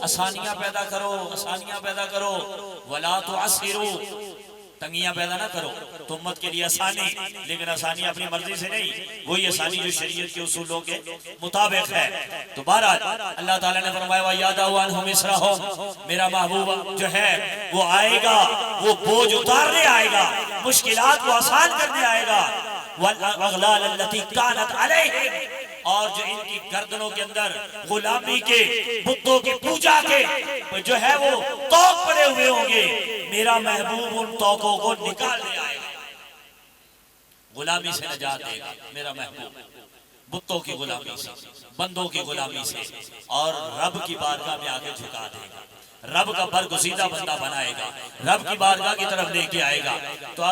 [SPEAKER 1] आसानियां पैदा करो, आसानियां पैदा करो, वला तुअस्सिरू, तंगियां पैदा ना करो। तो उम्मत के लिए आसानी, लेकिन आसानी अपनी मर्जी से नहीं, वही आसानी जो शरीयत के उसूलों के मुताबिक है। तो बहरहाल अल्लाह ताला ने फरमाया यादाउ अन्हुम इसरहो, मेरा महबूब जो है वो आएगा, वो बोझ उतारने आएगा, मुश्किलात को आसान करने आएगा। वल अगलाल अल्लती कानत अलैहिम, और जो इनकी गर्दनों के अंदर गुलामी के, बुतों की पूजा के जो है वो तौक पड़े हुए होंगे, मेरा महबूब उन तौकों को निकाल ले आएगा, गुलामी से नजात देगा मेरा महबूब, बुतों की गुलामी से, बंदों की गुलामी से, और रब की बारगाह में आगे झुका देगा, रब का बरगुज़ीदा बंदा बनाएगा, रब की बारगाह की तरफ लेके आएगा। तो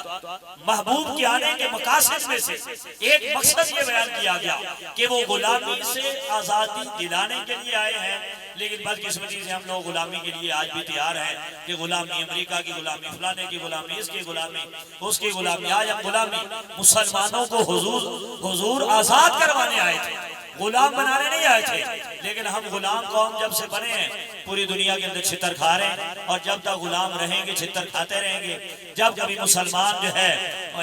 [SPEAKER 1] महबूब के आने के मकासद में से एक मकसद ये बयान किया गया कि वो गुलामी से आजादी दिलाने के लिए आए हैं, लेकिन बदकिस्मती से हम लोग गुलामी के लिए आज भी तैयार हैं कि गुलामी अमेरिका की गुलामी, फलाने की गुलामी, इसकी गुलामी, उसकी गुलामी। आज हम गुलामी मुसलमानों को हुजूर आजाद करवाने आए थे, गुलाम बनाने नहीं आए थे। लेकिन हम गुलाम कौम जब से बने हैं, पूरी दुनिया के अंदर छितर खा रहे हैं, और जब तक गुलाम रहेंगे छितर खाते रहेंगे। जब कभी मुसलमान जो है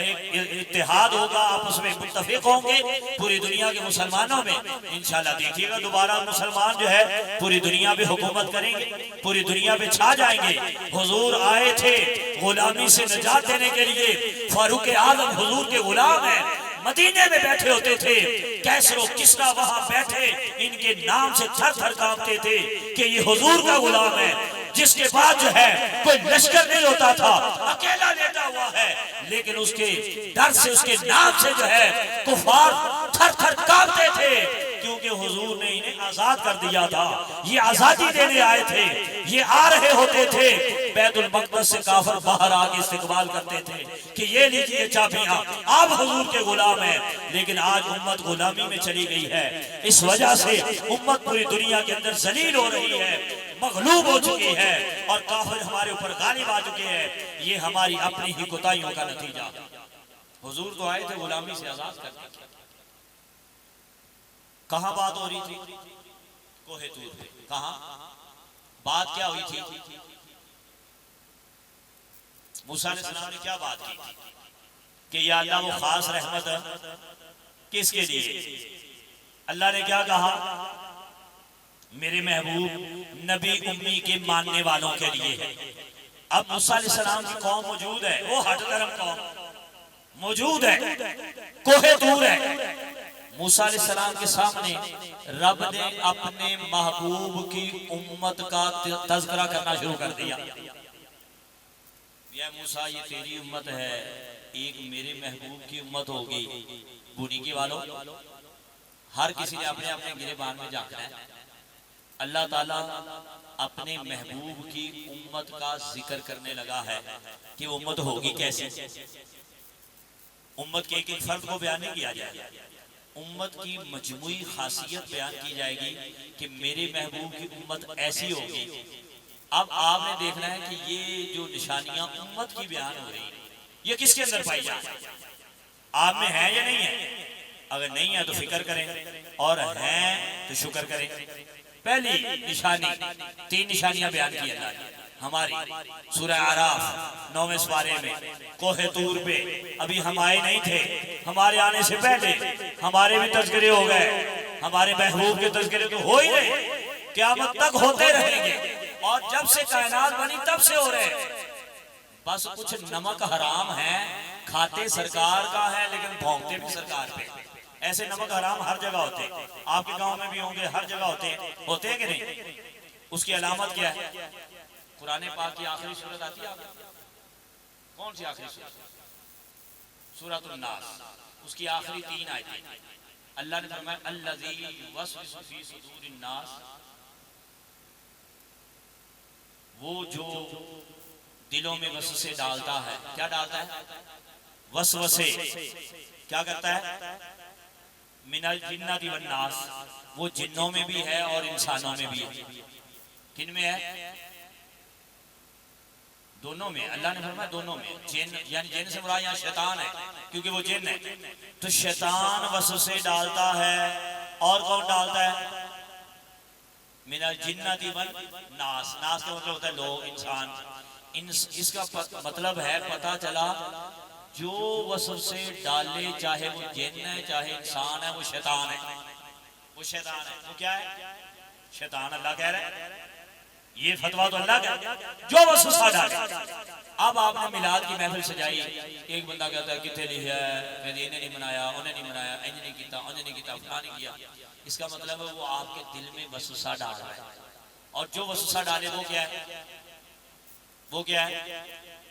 [SPEAKER 1] एक इत्तेहाद होगा, आपस में मुत्तफिक होंगे पूरी दुनिया के मुसलमानों में, इंशाल्लाह देखिएगा दोबारा मुसलमान जो है पूरी दुनिया पे हुकूमत करेंगे, पूरी दुनिया पे छा जाएंगे। हुजूर आए थे गुलामी से निजात देने के लिए, फारूक आजम हुजूर के गुलाम है, मदीने में बैठे होते थे, कैसरो किसरा वहां बैठे इनके नाम से थर थर कांपते थे कि ये हुजूर का गुलाम है, जिसके बाद जो है कोई लश्कर नहीं होता था, अकेला लेटा हुआ है, लेकिन उसके डर से, उसके नाम से जो है कुफार थर थर कांपते थे, क्योंकि हुजूर ने इन्हें आजाद कर दिया था। ये आजादी देने आए थे, ये आ रहे होते थे, बैतुल मक़दस से काफिर बाहर आके इस्तिकबाल करते थे कि ये लीजिए चाबियां, आप हुजूर के गुलाम हैं। लेकिन आज उम्मत गुलामी में चली गई है, इस वजह से उम्मत पूरी दुनिया के अंदर जलील हो रही है, मगलूब हो चुकी है, और काफिर हमारे ऊपर गालिब आ चुके हैं। ये हमारी अपनी ही कोताहियों का नतीजा। हुजूर तो आए थे गुलामी से आजाद करने, कहां बात हो रही थी? कोहे तूर पे। कहां बात क्या हुई थी? मूसा अलैहिस्सलाम ने क्या बात की कि या अल्लाह वो खास रहमत किसके लिए? अल्लाह ने क्या कहा? मेरे महबूब नबी उम्मी के मानने वालों के लिए है। अब मूसा अलैहिस्सलाम की कौम मौजूद है, वो हट धर्म कौम मौजूद है, कोहे तूर है। मूसा अलैहिस्सलाम के सामने रब ने अपने महबूब की उम्मत का तज़किरा करना शुरू कर दिया। या मूसा ये तेरी उम्मत है, एक मेरे महबूब की उम्मत होगी। बुनी के वालों, हर किसी ने अपने अपने गिरेबान में झांकना है। अल्लाह ताला अपने महबूब की उम्मत का जिक्र करने लगा है कि उम्मत होगी कैसी। उम्मत के एक एक फर्द को बयान नहीं किया जाएगा, उम्मत की मजमूई खासियत बयान की जाएगी कि मेरे महबूब की उम्मत ऐसी होगी। अब आपने देखना है कि ये जो निशानियां उम्मत की बयान हो रही, ये किसके अंदर पाई जाए? आप में है या नहीं है? अगर नहीं है तो फिक्र करें, और हैं तो शुक्र करें। पहली निशानी, 3 निशानियां बयान की अल्लाह ने हमारी सूरह आराफ 9वें पारे में। कोहे तूर पे अभी हम आए नहीं थे, हमारे आने से पहले हमारे भी तज़किरे हो गए, हमारे महबूब के तज़किरे तो हो ही रहे, क़यामत तक होते रहेंगे, और जब से कायनात बनी तब से हो रहे। बस कुछ नमक हराम है, खाते सरकार का है लेकिन भौंकते भी सरकार पे। ऐसे नमक हराम हर जगह होते हैं, आपके गांव में भी होंगे, हर जगह होते हैं कि नहीं? उसकी अलामत क्या है? कुरान पाक की आखिरी सूरत आती है आपको, कौन सी आखिरी सूरत? सूरतुन नास। उसकी आखिरी 3 आयतें अल्लाह ने फरमाया अल्लज़ी युवस्विसु फी सुदूरिन नास, वो जो दिलों में वसवसे डालता है। क्या डालता है? वसवसे। क्या करता है? मिनल जिन्नति वन नास, वो जिन्नों में भी है और इंसानों में भी है। किन में है? दोनों में। अल्लाह ने फरमाया दोनों में। जिन यानी जिन से मुराद यहाँ शैतान है, क्योंकि वो जिन है। तो शैतान वसवसे डालता है, और कौन डालता है? मिनल जिन्नति वन नास। नास का मतलब होता है लोग, इंसान। इसका मतलब है, पता चला जो वसवसे डाले, चाहे वो जिन है चाहे इंसान है, वो शैतान है। वो शैतान है। वो क्या है? शैतान। अल्लाह कह रहा है, ये फतवा तो अल्लाह का, जो वसवसा डाले। अब आपने मिलाद की महफिल सजाई, एक बंदा कहता है कितने लिखा है, कहते इन्हें नहीं मनाया, उन्हें नहीं मनाया, इंज नहीं किया, उन्हें नहीं किया, फलां नहीं किया। इसका मतलब है वो आपके दिल में वसवसा डाल रहा है, और जो वसवसा डाले वो क्या है? वो क्या है?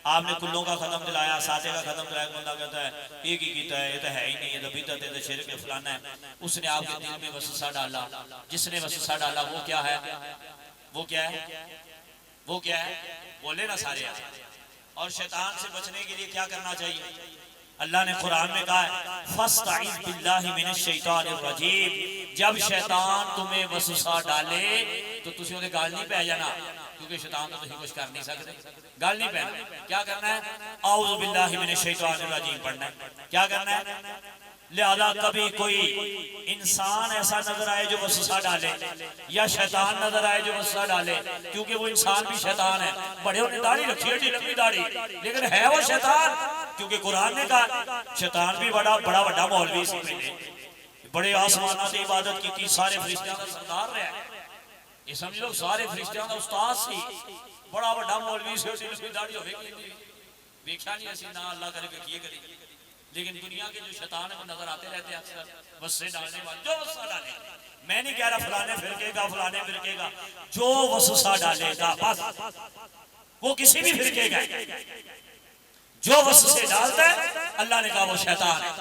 [SPEAKER 1] आपने कुल्लों का खत्म दिलाया, साथे का खत्म दिलाया, बंदा कहता है एक ही कीता है, ये तो है ही नहीं, ये तो बिदअत है, तो शिरक है, फलाना है। उसने आपके दिल में वसवसा डाला। जिसने वसवसा डाला वो क्या है? वो क्या है? वो क्या है? बोले ना सारे। और शैतान से बचने के लिए क्या करना चाहिए? अल्लाह ने कुरान में कहा है फस्तईज़ बिल्लाहि मिनश शैतानिर रजीम। जब शैतान तुम्हें वसवसा डाले तो तुसी उहदे गल नहीं पै जाना, क्योंकि शैतान तो तुसी कुछ कर नहीं सकते, गल नहीं पैना। क्या करना है? औज़ु बिल्लाहि मिनश शैतानिर रजीम पढ़ना है। क्या करना है? लिहाजा कभी कोई इंसान ऐसा नजर आए जो वसवसा डाले, या शैतान नजर आए जो वसवसा डाले, क्योंकि वो इंसान भी शैतान है। बड़े होने दाढ़ी रखी है, लंबी दाढ़ी, लेकिन है वो शैतान। क्योंकि कुरान ने कहा शैतान भी बड़ा बड़ा मौलवी सी, बड़े आसमाना की इबादत की, सारे फरिश्तियां का सरदार रहा, ये समझ लो सारे फरिश्तियां का उस्ताद सी, बड़ा बड़ा मौलवी सी, लंबी दाढ़ी होगी, देखा नहीं ऐसी ना अल्लाह करे किए करी। लेकिन दुनिया के जो शैतान है वो नजर आते रहते हैं अक्सर, वसवसे डालने वाले। जो वसवसा डाले, मैं नहीं कह रहा फलाने फिरके का, फलाने फिरके का, जो वसवसा डालेगा बस वो किसी भी फिरके का, जो वसवसे डालता है अल्लाह ने कहा वो शैतान है।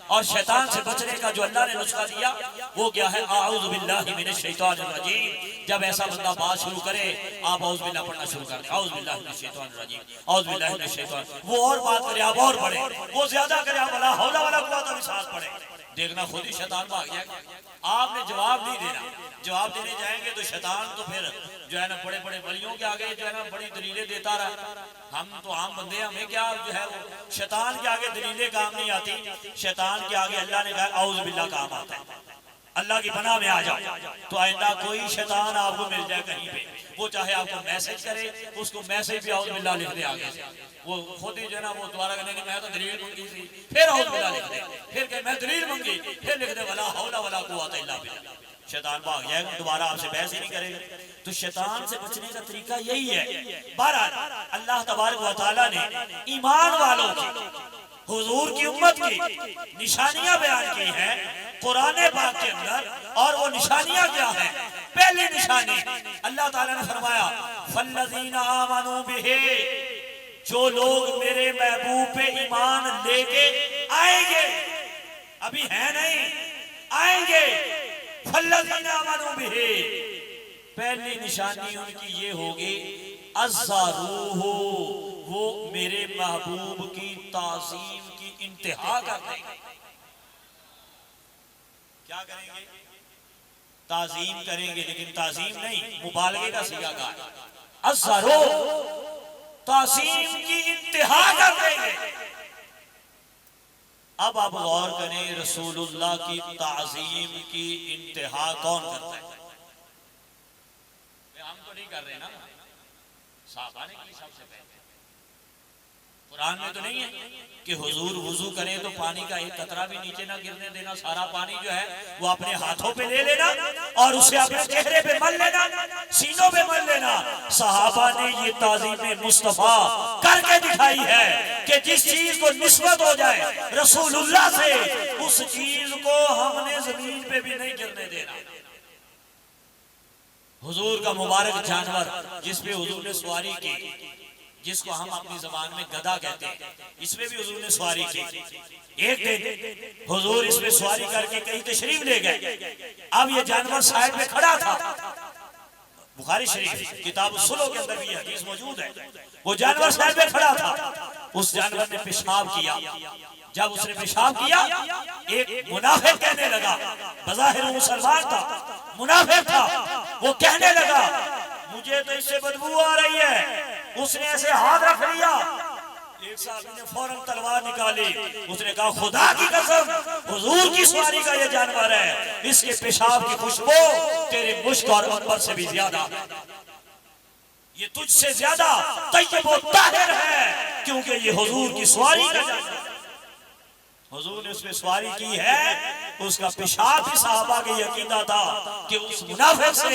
[SPEAKER 1] और शैतान से बचने का जो अल्लाह ने नुस्खा दिया वो क्या है? आऊज़ु बिल्लाहि मिनश शैतानिर रजीम। जब ऐसा बंदा बात शुरू करे, आप औज़ु बिल्लाह पढ़ना शुरू कर दें, औज़ु बिल्लाहि मिनश शैतानिर रजीम, औज़ु बिल्लाहि मिनश शैतान। वो और बात करे, आप और पढ़े, वो ज्यादा करे, आप ला हौला वला कुव्वता बिल्लाह पढ़े, देखना खुद ही शैतान भाग जाएगा। आपने जवाब नहीं देना, जवाब देने जाएंगे तो शैतान तो फिर जो है ना बड़े बड़े वलियों के आगे जो है ना बड़ी दलीलें देता रहा। हम तो आम बंदे, हमें क्या जो है वो शैतान के आगे दलीलें काम नहीं आती। शैतान के आगे अल्लाह ने कहा औज़ु बिल्लाह काम आता है, अल्लाह की पनाह में आ जाओ। तो आइंदा कोई शैतान आपको मिल जाए कहीं पे, वो चाहे आपको मैसेज करे, उसको मैसेज भी औज़ु बिल्लाह लिख दे आगे से, वो खुद ही जो है ना वो दोबारा कहने की मैं तो दलील मंगी थी, फिर औज़ु बिल्लाह लिख दे, फिर कहे मैं दलील मंगी, फिर लिख दे वला हौला वला कुव्वता इल्ला बिल्लाह। शैतान भाग जाएगा, दोबारा आपसे बहस ही नहीं करेगा। तो शैतान से बचने का तरीका यही है। बहरहाल अल्लाह तबारक व तआला ने ईमान वालों की, हुजूर की उम्मत की निशानियां बयान की हैं कुरान पाक के अंदर, और वो निशानियां क्या हैं? पहली निशानी अल्लाह ताला ने फरमाया फल्लज़ीना आमनू बिही, जो लोग मेरे महबूब पे ईमान लेके आएंगे, अभी है नहीं, आएंगे। फल्लज़ीना आमनू बिही, पहली निशानी उनकी ये होगी अज़्ज़रूहु, वो मेरे महबूब की ताज़ीम की इंतहा कर देंगे। क्या करेंगे? ताज़ीम करेंगे, लेकिन ताज़ीम नहीं, मुबालगे का सीगा का अज़्ज़रूह, ताज़ीम की इंतहा कर देंगे। अब आप गौर करें, रसूलुल्लाह की ताज़ीम की इंतहा कौन करता है? हम तो नहीं कर रहे ना, साहबा ने की सबसे पहले। कुरान में तो नहीं है कि हुजूर वुजू करें तो पानी का एक कतरा भी नीचे ना गिरने देना, सारा पानी जो है वो अपने हाथों पे ले लेना और उसे अपने चेहरे पे मल लेना, सीनों पे मल लेना। सहाबा ने ये ताज़ीम मुस्तफा करके दिखाई है कि जिस चीज को निस्बत हो जाए रसूलुल्लाह से, उस चीज को हमने जमीन पे भी नहीं गिरने देना। हुजूर का मुबारक जानवर जिसपे हुजूर ने सवारी की, जिसको हम अपनी जबान में गधा कहते हैं, इसमें भी हुजूर ने सवारी की। एक दिन हुजूर इसमें सवारी करके कहीं तशरीफ ले गए। अब ये जानवर साइड में खड़ा था। बुखारी शरीफ किताब सुलो के अंदर भी ये हदीस मौजूद है। वो जानवर साइड में खड़ा था, उस जानवर ने पेशाब किया। जब उसने पेशाब किया, एक मुनाफिक कहने लगा, बज़ाहिर मुसलमान था, मुनाफिक था, वो कहने लगा मुझे तो इससे बदबू आ रही है। उसने ऐसे हाथ रख लिया, एक साहब ने फौरन तलवार निकाली। उसने कहा खुदा की कसम, हुजूर की सवारी का ये जानवर है, इसके पेशाब की खुशबू तेरे मुश्क और अंबर से भी ज्यादा, ये तुझसे ज्यादा तय्यब व ताहिर है, क्योंकि ये हुजूर की सवारी का जानवर है। हुजूर ने उसमें सवारी की है, उसका पेशाब भी सहाबा के अकीदा था कि उस मुनाफिक से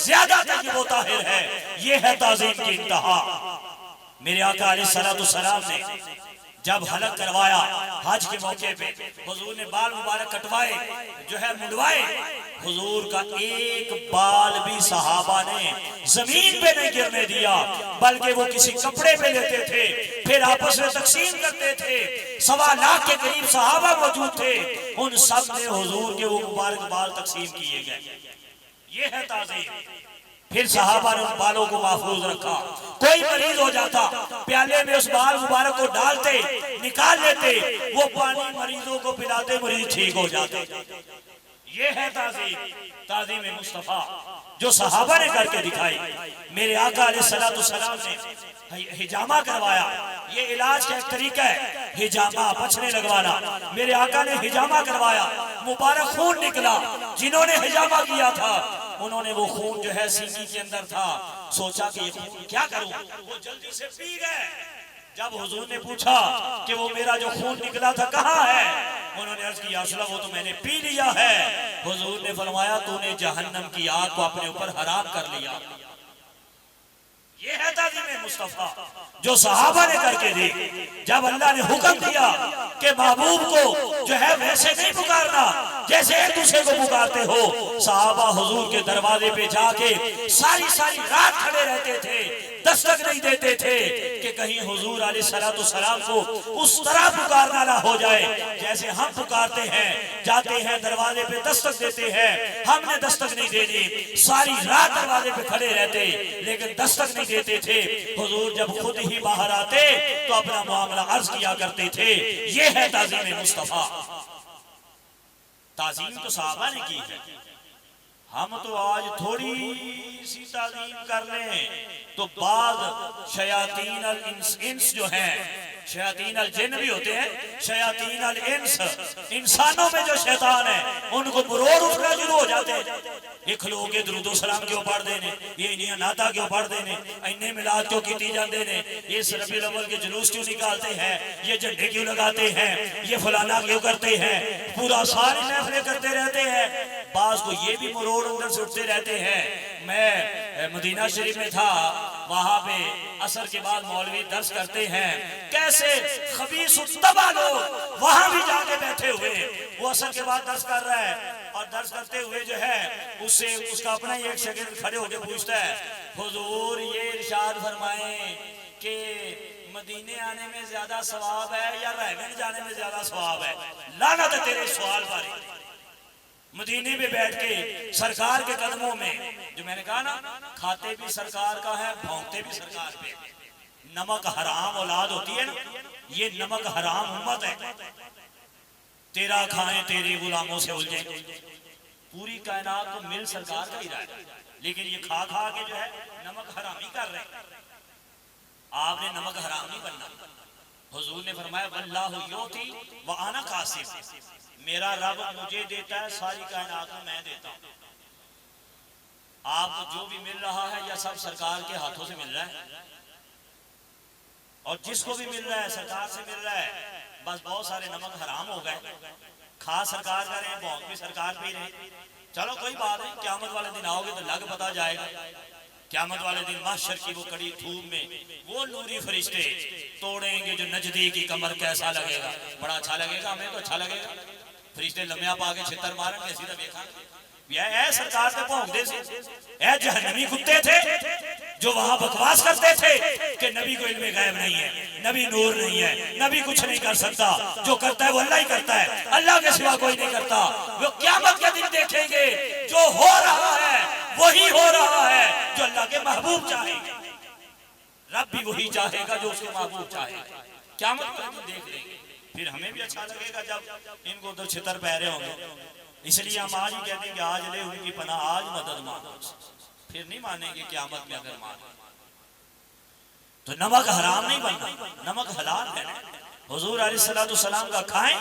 [SPEAKER 1] ज्यादा तय्यब व ताहिर है। ये है ताज़ीम की इंतहा। मेरे आका अलैहिस्सलाम ने जब हलक करवाया हज के मौके पे, हुजूर ने बाल मुबारक कटवाए, जो है मुंडवाए। हुजूर का एक बाल भी सहाबा ने जमीन पे नहीं गिरने दिया, बल्कि वो किसी कपड़े पे लेते थे, फिर आपस में तकसीम करते थे। 1.25 लाख के करीब सहाबा मौजूद थे, उन सब ने हुजूर के वो मुबारक बाल तकसीम किए गए। ये है ताज़ीम। फिर सहाबा ने उन बालों को महफूज रखा। कोई मरीज हो जाता, प्याले में उस बाल मुबारक को डालते, निकाल लेते, वो पानी मरीजों को पिलाते, मरीज ठीक हो जाते। ये है ताज़ीम मुस्तफा जो सहाबा ने करके दिखाई। मेरे आका अलैहिस्सलाम ने हिजामा करवाया। ये इलाज का एक तरीका है, हिजामा बचने लगवाना। मेरे आका ने हिजामा करवाया, मुबारक खून निकला। जिन्होंने हिजामा किया था उन्होंने वो खून जो है सीने के अंदर था, सोचा कि ये खून क्या करूं, वो जल्दी से पी गए। जब हुजूर ने पूछा कि वो मेरा जो खून निकला था कहाँ है, उन्होंने अर्ज किया रसूलल्लाह वो तो मैंने पी लिया है। हुजूर ने फरमाया तूने जहन्नम की आग को अपने ऊपर हराम कर लिया। ये है ताज़ीम मुस्तफा जो सहाबा ने करके दी। जब अल्लाह ने हुक्म दिया कि महबूब को जो है वैसे नहीं पुकारना जैसे एक दूसरे को पुकारते हो, सहाबा हुजूर के दरवाजे पे जाके सारी सारी रात खड़े रहते थे, दस्तक नहीं देते थे कि कहीं हुजूर अलैहिस्सलाम को उस तरह पुकारना ना हो जाए जैसे हम पुकारते हैं। जाते हैं दरवाजे पे दस्तक देते हैं, हमने दस्तक नहीं देनी, सारी रात दरवाजे पे खड़े रहते लेकिन दस्तक नहीं देते थे। हुजूर जब खुद ही बाहर आते तो अपना मामला अर्ज किया करते थे। ये है ताज़ीम मुस्तफा। ताज़ीम तो सहाबा ने की है, हम तो आज थोड़ी सी ताज़ीम कर लें तो बाद शयातीन अल इंस जो हैं, शयातीन अल जिन भी होते हैं, शयातीन अल इंस इंसानों में जो शैतान है उनको बुरोर उठना शुरू हो जाते हैं। ये खलोगे दुरूद सलाम क्यों पढ़ देने, ये इन्हें नाता क्यों पढ़ देने, इन्हें मिलाद क्यों की जाते ने, ये रबीउल अव्वल के जुलूस क्यों निकालते हैं, ये झंडे क्यों लगाते हैं, ये फलाना क्यों करते हैं, पूरा सारी महफिलें करते रहते हैं। बास को ये भी मुरोड़ अंदर से उठते रहते हैं। मैं मदीना शरीफ में था, वहां पे असर के बाद मौलवी दर्स करते हैं, कैसे खबीस तबा लोग वहां भी जाके बैठे हुए, वो असर के बाद दर्स कर रहा है और दर्स करते हुए जो है उससे उसका अपना ही एक सेकंड खड़े होकर पूछता है, हुजूर ये इरशाद फरमाएं कि मदीने आने में ज्यादा सवाब है या रहमन जाने में ज्यादा सवाब है? लानत है तेरे सवाल पर। मदीने में बैठ के सरकार के कदमों में, जो मैंने कहा ना, खाते भी सरकार का है, भौंकते भी सरकार पे। नमक हराम औलाद होती है ना, ये नमक हराम उम्मत है। तेरा खाएं तेरे गुलामों से उलझे, पूरी कायनात को मिल सरकार का ही रहा है, लेकिन ये खा खा के जो है नमक हरामी कर रहे हैं। आपने नमक हराम नहीं बनना। हुजूर ने फरमाया वल्लाहु युती व अना कासिम, मेरा रब मुझे देता है, सारी कायनात को मैं देता हूं। आपको जो भी मिल रहा है या सब सरकार के हाथों से मिल रहा है, और जिसको भी मिल रहा है सरकार से मिल रहा है। बस बहुत सारे नमक हराम हो गए, खा सरकार का रहे, भौंक भी सरकार पे ही रहे। चलो कोई बात नहीं, क़यामत वाले दिन आओगे तो लग पता जाएगा। क़यामत वाले दिन महशर की वो कड़ी धूप में वो नूरी फरिश्ते तोड़ेंगे जो नजदीक की कमर, कैसा लगेगा? बड़ा अच्छा लगेगा, हमें तो अच्छा लगेगा। फरिश्ते लम्या पा के छितर मारेंगे, सीधा देखा सरकार से भौंकते से जहन्नमी कुत्ते थे जो वहां बकवास करते थे कि नबी को इल्मे गायब नहीं है, नबी नूर नहीं है, नबी कुछ नहीं कर सकता, जो करता है वो अल्लाह ही करता है, अल्लाह के सिवा कोई नहीं करता। वो क़यामत के दिन देखेंगे जो हो रहा है वही हो रहा है जो अल्लाह के महबूब चाहेंगे। रब भी वही चाहेगा जो उसके महबूब चाहेगा। क़यामत के दिन देख लेंगे, फिर हमें भी अच्छा लगेगा जब इनको उधर छितर पहरे होंगे। इसलिए हम आज ही कहते हैं कि आज ले उनकी पनाह, आज मदद मांगो, फिर नहीं मानेंगे क़यामत में अगर माने। तो नमक हराम नहीं बनना, नमक हलाल है। हुजूर अलैहिस्सलाम का खाएं,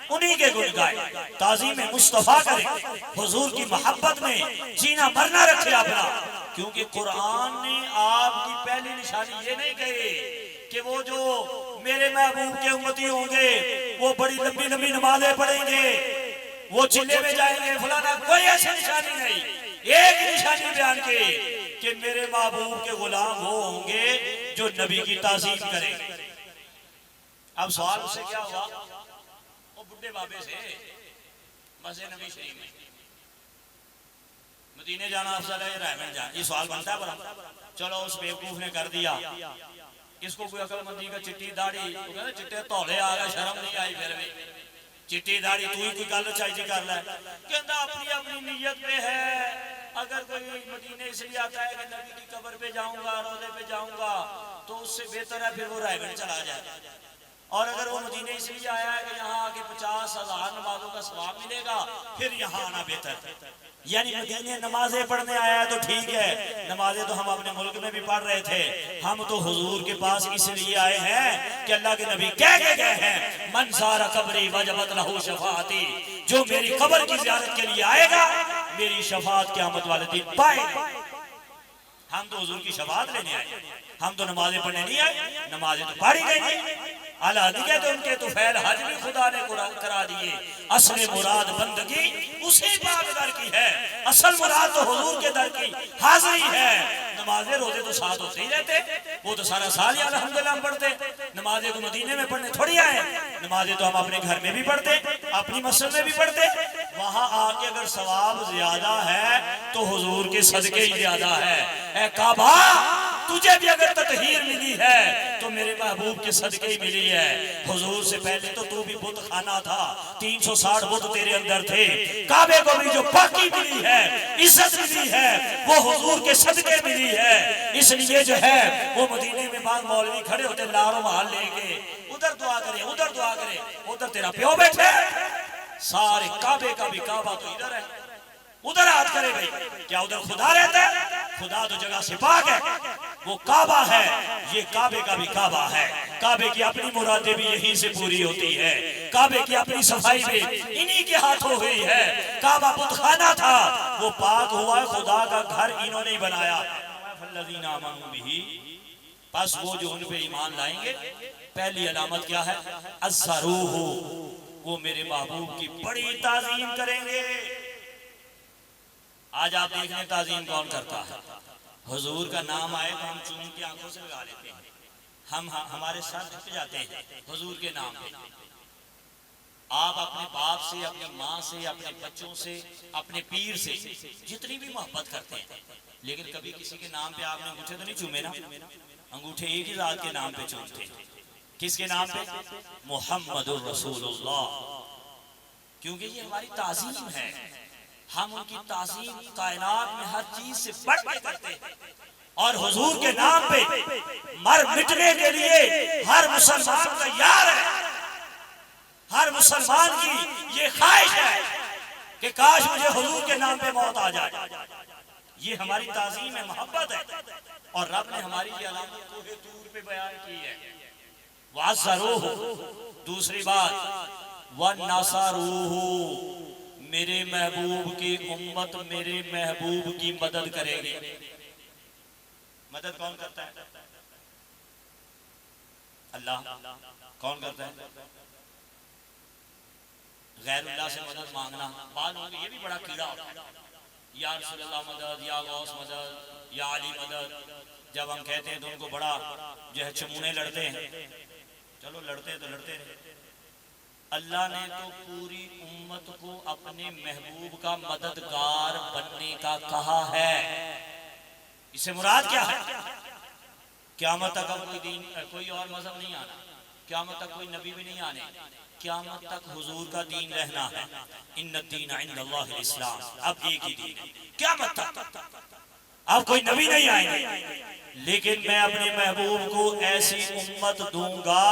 [SPEAKER 1] उन्हीं के गुण गाएं, ताज़ीम मुस्तफ़ा करें, हुजूर की मोहब्बत में जीना मरना रखे अपना। क्योंकि कुरान ने आपकी पहली निशानी ये नहीं कही कि वो जो मेरे महबूब के उम्मती होंगे वो बड़ी लंबी लंबी नमाजें पढ़ेंगे, वो चिल्ले में जाएंगे फलाना, कोई ऐसी निशानी नहीं। एक निशानी बयान की कि मेरे महबूब के गुलाम वो होंगे जो नबी की ताज़ीम करेंगे। अब सवाल उससे क्या हुआ, वो बुढ़े बाबे से मस्जिद नबी शरीफ में मदीने जाना अफजल है रहमत जाना, ये सवाल बनता है बड़ा। चलो उस बेवकूफ ने कर दिया, इसको कोई अकलमंदी का चिट्टी दाढ़ी, चिट्टे तौले आ गए, शर्म नहीं आई, फिर भी चिट्टी दाढ़ी तू ही कोई गल चाहिए कर ले। कहता अपनी अपनी नीयत पे है, अगर कोई मदीने इसलिए आता है कि नबी की कब्र पे जाऊंगा, रोजे पे जाऊंगा, तो उससे बेहतर है फिर वो रायगढ़ चला जाए। और अगर वो मदीने इसलिए आया है कि यहाँ आके 50,000 नमाजों का सवाब मिलेगा, फिर यहाँ आना बेहतर। यानी मदीने नमाजें पढ़ने आया है तो ठीक है, नमाजें तो हम अपने मुल्क में भी पढ़ रहे थे, हम तो हुजूर के पास इसलिए आए हैं कि अल्लाह के नबी कह के गए हैं मन सारा कब्री वजबत लहू शफाअती, जो मेरी कब्र की ज़ियारत के लिए आएगा मेरी शफाअत क़यामत वाले दिन पाएगा। हम तो हुजूर की शफाअत लेने आए, हम तो नमाजें पढ़ने नहीं आए, नमाजें तो पढ़ी गई। अलादिया तो उनके तो फैल हज भी खुदा ने करा दिए। असल मुराद बंदगी उसी पाक दर की है, असल मुराद तो हुजूर के दर की हाजिरी है। नमाजें रोजे तो साथ होते ही रहते, वो तो सारा साल ही अल्हम्दुलिल्लाह पढ़ते। नमाजें तो मदीने में पढ़ने थोड़ी आए, नमाजें तो हम अपने घर में भी पढ़ते, अपनी मस्जिद में भी पढ़ते। वहां आके अगर सवाब ज्यादा है तो हुजूर के सदके ही ज्यादा है। ए काबा, तुझे भी अगर ततहीर मिली है तो मेरे महबूब के सदके ही मिली है। हुजूर से पहले तो तू भी बुत खाना था, 360 बुत तेरे अंदर थे। काबे को भी जो पाकी मिली है, इज्जत मिली है, वो हुजूर के सदके मिली है। इसलिए जो है वो मदीने में बाद मौलवी खड़े होते नारों माल लेके, उधर दुआ करे, उधर दुआ करे, उधर तेरा प्यो बैठे, सारे काबे का भी काबा तो इधर है, उधर हाथ करे भाई। क्या उधर खुदा रहता है? खुदा तो जगह से पाक है, वो काबा है, ये काबे का भी काबा है। काबे की अपनी मुरादें भी यहीं से पूरी होती है, काबे की अपनी सफाई भी इन्हीं के हाथों हुई है। काबा बुतखाना था, वो पाक हुआ, खुदा का घर इन्होंने ही बनाया। बस वो जो उन पे ईमान लाएंगे, पहली अलामत क्या है? अज़्ज़रूहु, वो मेरे महबूब की बड़ी ताज़ीम करेंगे। आज आप देख लें ताज़ीम कौन करता है। हुजूर का नाम आए तो हम चूम की आंखों से लगा लेते हैं, हमारे सर झुक जाते हैं हुजूर के नाम पे। आप अपने बाप से, अपनी माँ से, अपने बच्चों से, अपने पीर से जितनी भी मोहब्बत करते हैं, लेकिन कभी किसी के नाम पे आपने अंगूठे तो नहीं चूमे ना? अंगूठे एक ही जात के नाम पे चूमते। किसके नाम पे? मुहम्मदुर रसूलुल्लाह। क्योंकि ये हमारी ताज़ीम है, हम उनकी ताज़ीम कायनात में हर चीज से बढ़ के करते हैं। और हुजूर के नाम पे मर मिटने के लिए हर मुसलमान तैयार है। हर मुसलमान की ये ख्वाहिश है कि काश मुझे हुजूर के नाम पे मौत आ जाए। ये हमारी ताज़ीम है, मोहब्बत है। और रब ने हमारी ये अलामत कोहे तूर पे बयान की है। वाज़रूहु, दूसरी बात वन्नसरूहु, मेरे महबूब की उम्मत मेरे महबूब की मदद करेगी। मदद कौन करता है? अल्लाह। कौन करता है? गैरुल्लाह से मदद मांगना, बाद में ये भी बड़ा कीड़ा होता है, या रसूलल्लाह मदद, या गौस मदद, या अली मदद। जब हम कहते हैं तो उनको बड़ा जो है चमुने लड़ते हैं। चलो लड़ते हैं तो लड़ते रहे। अल्लाह ने तो पूरी उम्मत को अपने महबूब का मददगार बनने का कहा है। इससे मुराद क्या है? क़यामत तक अब कोई दीन, कोई और मजहब नहीं आना, क़यामत तक कोई नबी भी नहीं आने, क़यामत तक हुजूर का दीन रहना है। इन्ना दीन इंदल्लाहिल इस्लाम, अब एक ही दीन है क़यामत तक। अब कोई नबी नहीं आएंगे, लेकिन मैं अपने महबूब को ऐसी उम्मत दूंगा,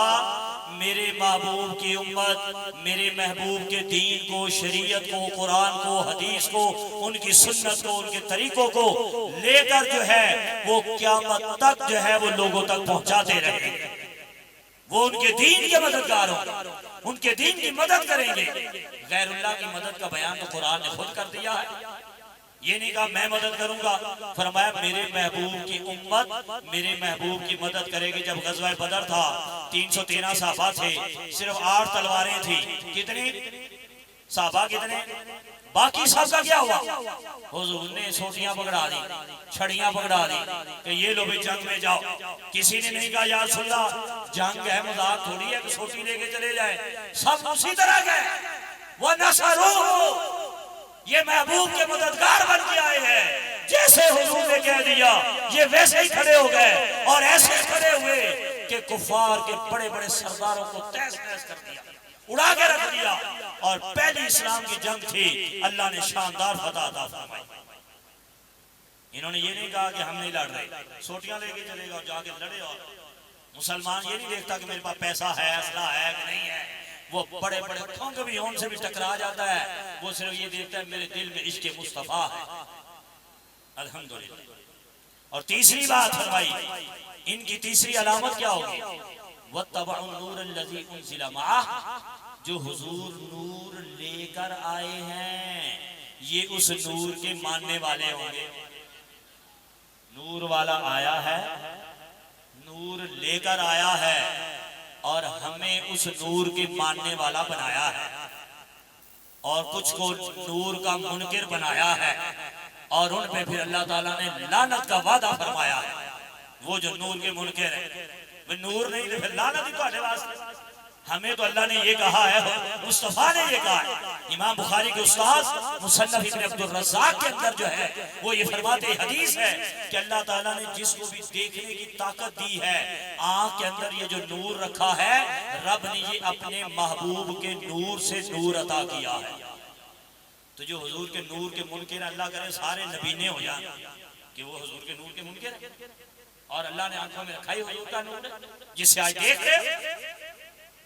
[SPEAKER 1] मेरे महबूब की उम्मत मेरे महबूब के दीन को, शरीयत को, कुरान को, हदीस को, उनकी सुन्नत को, उनके तरीकों को लेकर जो है वो क़यामत तक जो है वो लोगों तक पहुंचाते रहेंगे। वो उनके दीन के मददगार होंगे, उनके दीन की मदद करेंगे। गैरुल्लाह की मदद का बयान तो कुरान ने खुद कर दिया है। ये नहीं कहा मैं मदद करूंगा, फरमाया मेरे महबूब की उम्मत मेरे महबूब की मदद करेगी। जब गज़वा बदर था 313 सहाबा थे, सिर्फ 8 तलवारें थी। कितनी सहाबा कितने? बाकी सबका क्या हुआ? हुजूर ने सोटियां पकड़ा दी, छड़ियां पकड़ा दी कि ये लो भी जंग में जाओ। किसी ने नहीं कहा या रसूलल्लाह जंग है, मजाक थोड़ी है कि सोटी लेके चले जाए। सब उसी तरह गए। वो नसरूहु, ये महबूब के मददगार बन के आए हैं। जैसे हुजूर ने कह दिया ये वैसे ही खड़े हो गए, और ऐसे खड़े हुए कि कुफार के बड़े बड़े सरदारों को तहस नहस कर दिया, उड़ा के रख दिया। और पहली इस्लाम की जंग थी, अल्लाह ने शानदार फतह अता फरमाई। इन्होंने ये नहीं कहा कि हम नहीं लड़ रहे, सोटियां लेके चलेगा और जाके लड़े। और मुसलमान ये नहीं देखता कि मेरे पास पैसा है, असला है कि नहीं है। वो बड़े बड़े ठोंग भी उनसे भी टकरा जाता है, वो सिर्फ ये देखता है मेरे दिल में इश्क़ मुस्तफा है। अल्हम्दुलिल्लाह। और तीसरी बात फरमाई, इनकी तीसरी अलामत क्या होगी? वत्तबअन नूरल्लज़ी उनज़िला मअह, जो हुजूर नूर लेकर आए हैं, ये उस नूर के मानने वाले होंगे। नूर वाला आया है, नूर लेकर आया है, और हमें उस नूर के मानने वाला बनाया है। और कुछ को नूर का मुनकिर बनाया है, और उन पे फिर अल्लाह ताला ने लानत का वादा फरमाया है। वो जो नूर के मुनकिर है, वो नूर नहीं तो फिर लानत ही तुम्हारे वास्ते। हमें तो अल्लाह ने ये कहा है, मुस्तफा ने ये कहा है। इमाम बुखारी के उस्ताद मुसन्नफ इब्न अब्दुर रज़्ज़ाक़ के अंदर जो है वो ये फरमाते, हदीस है कि अल्लाह ताला ने जिसको भी देखने की ताकत दी है, आँख के अंदर ये जो नूर रखा है, रब ने ये अपने महबूब के नूर से नूर अता किया है। तो जो हुजूर के नूर के मुनकिर, अल्लाह करे सारे नबीने हो जाए कि वो हुजूर के नूर के मुनकिर, और अल्लाह ने आंखों में रखा ही हुजूर का नूर, जिससे आज देख रहे।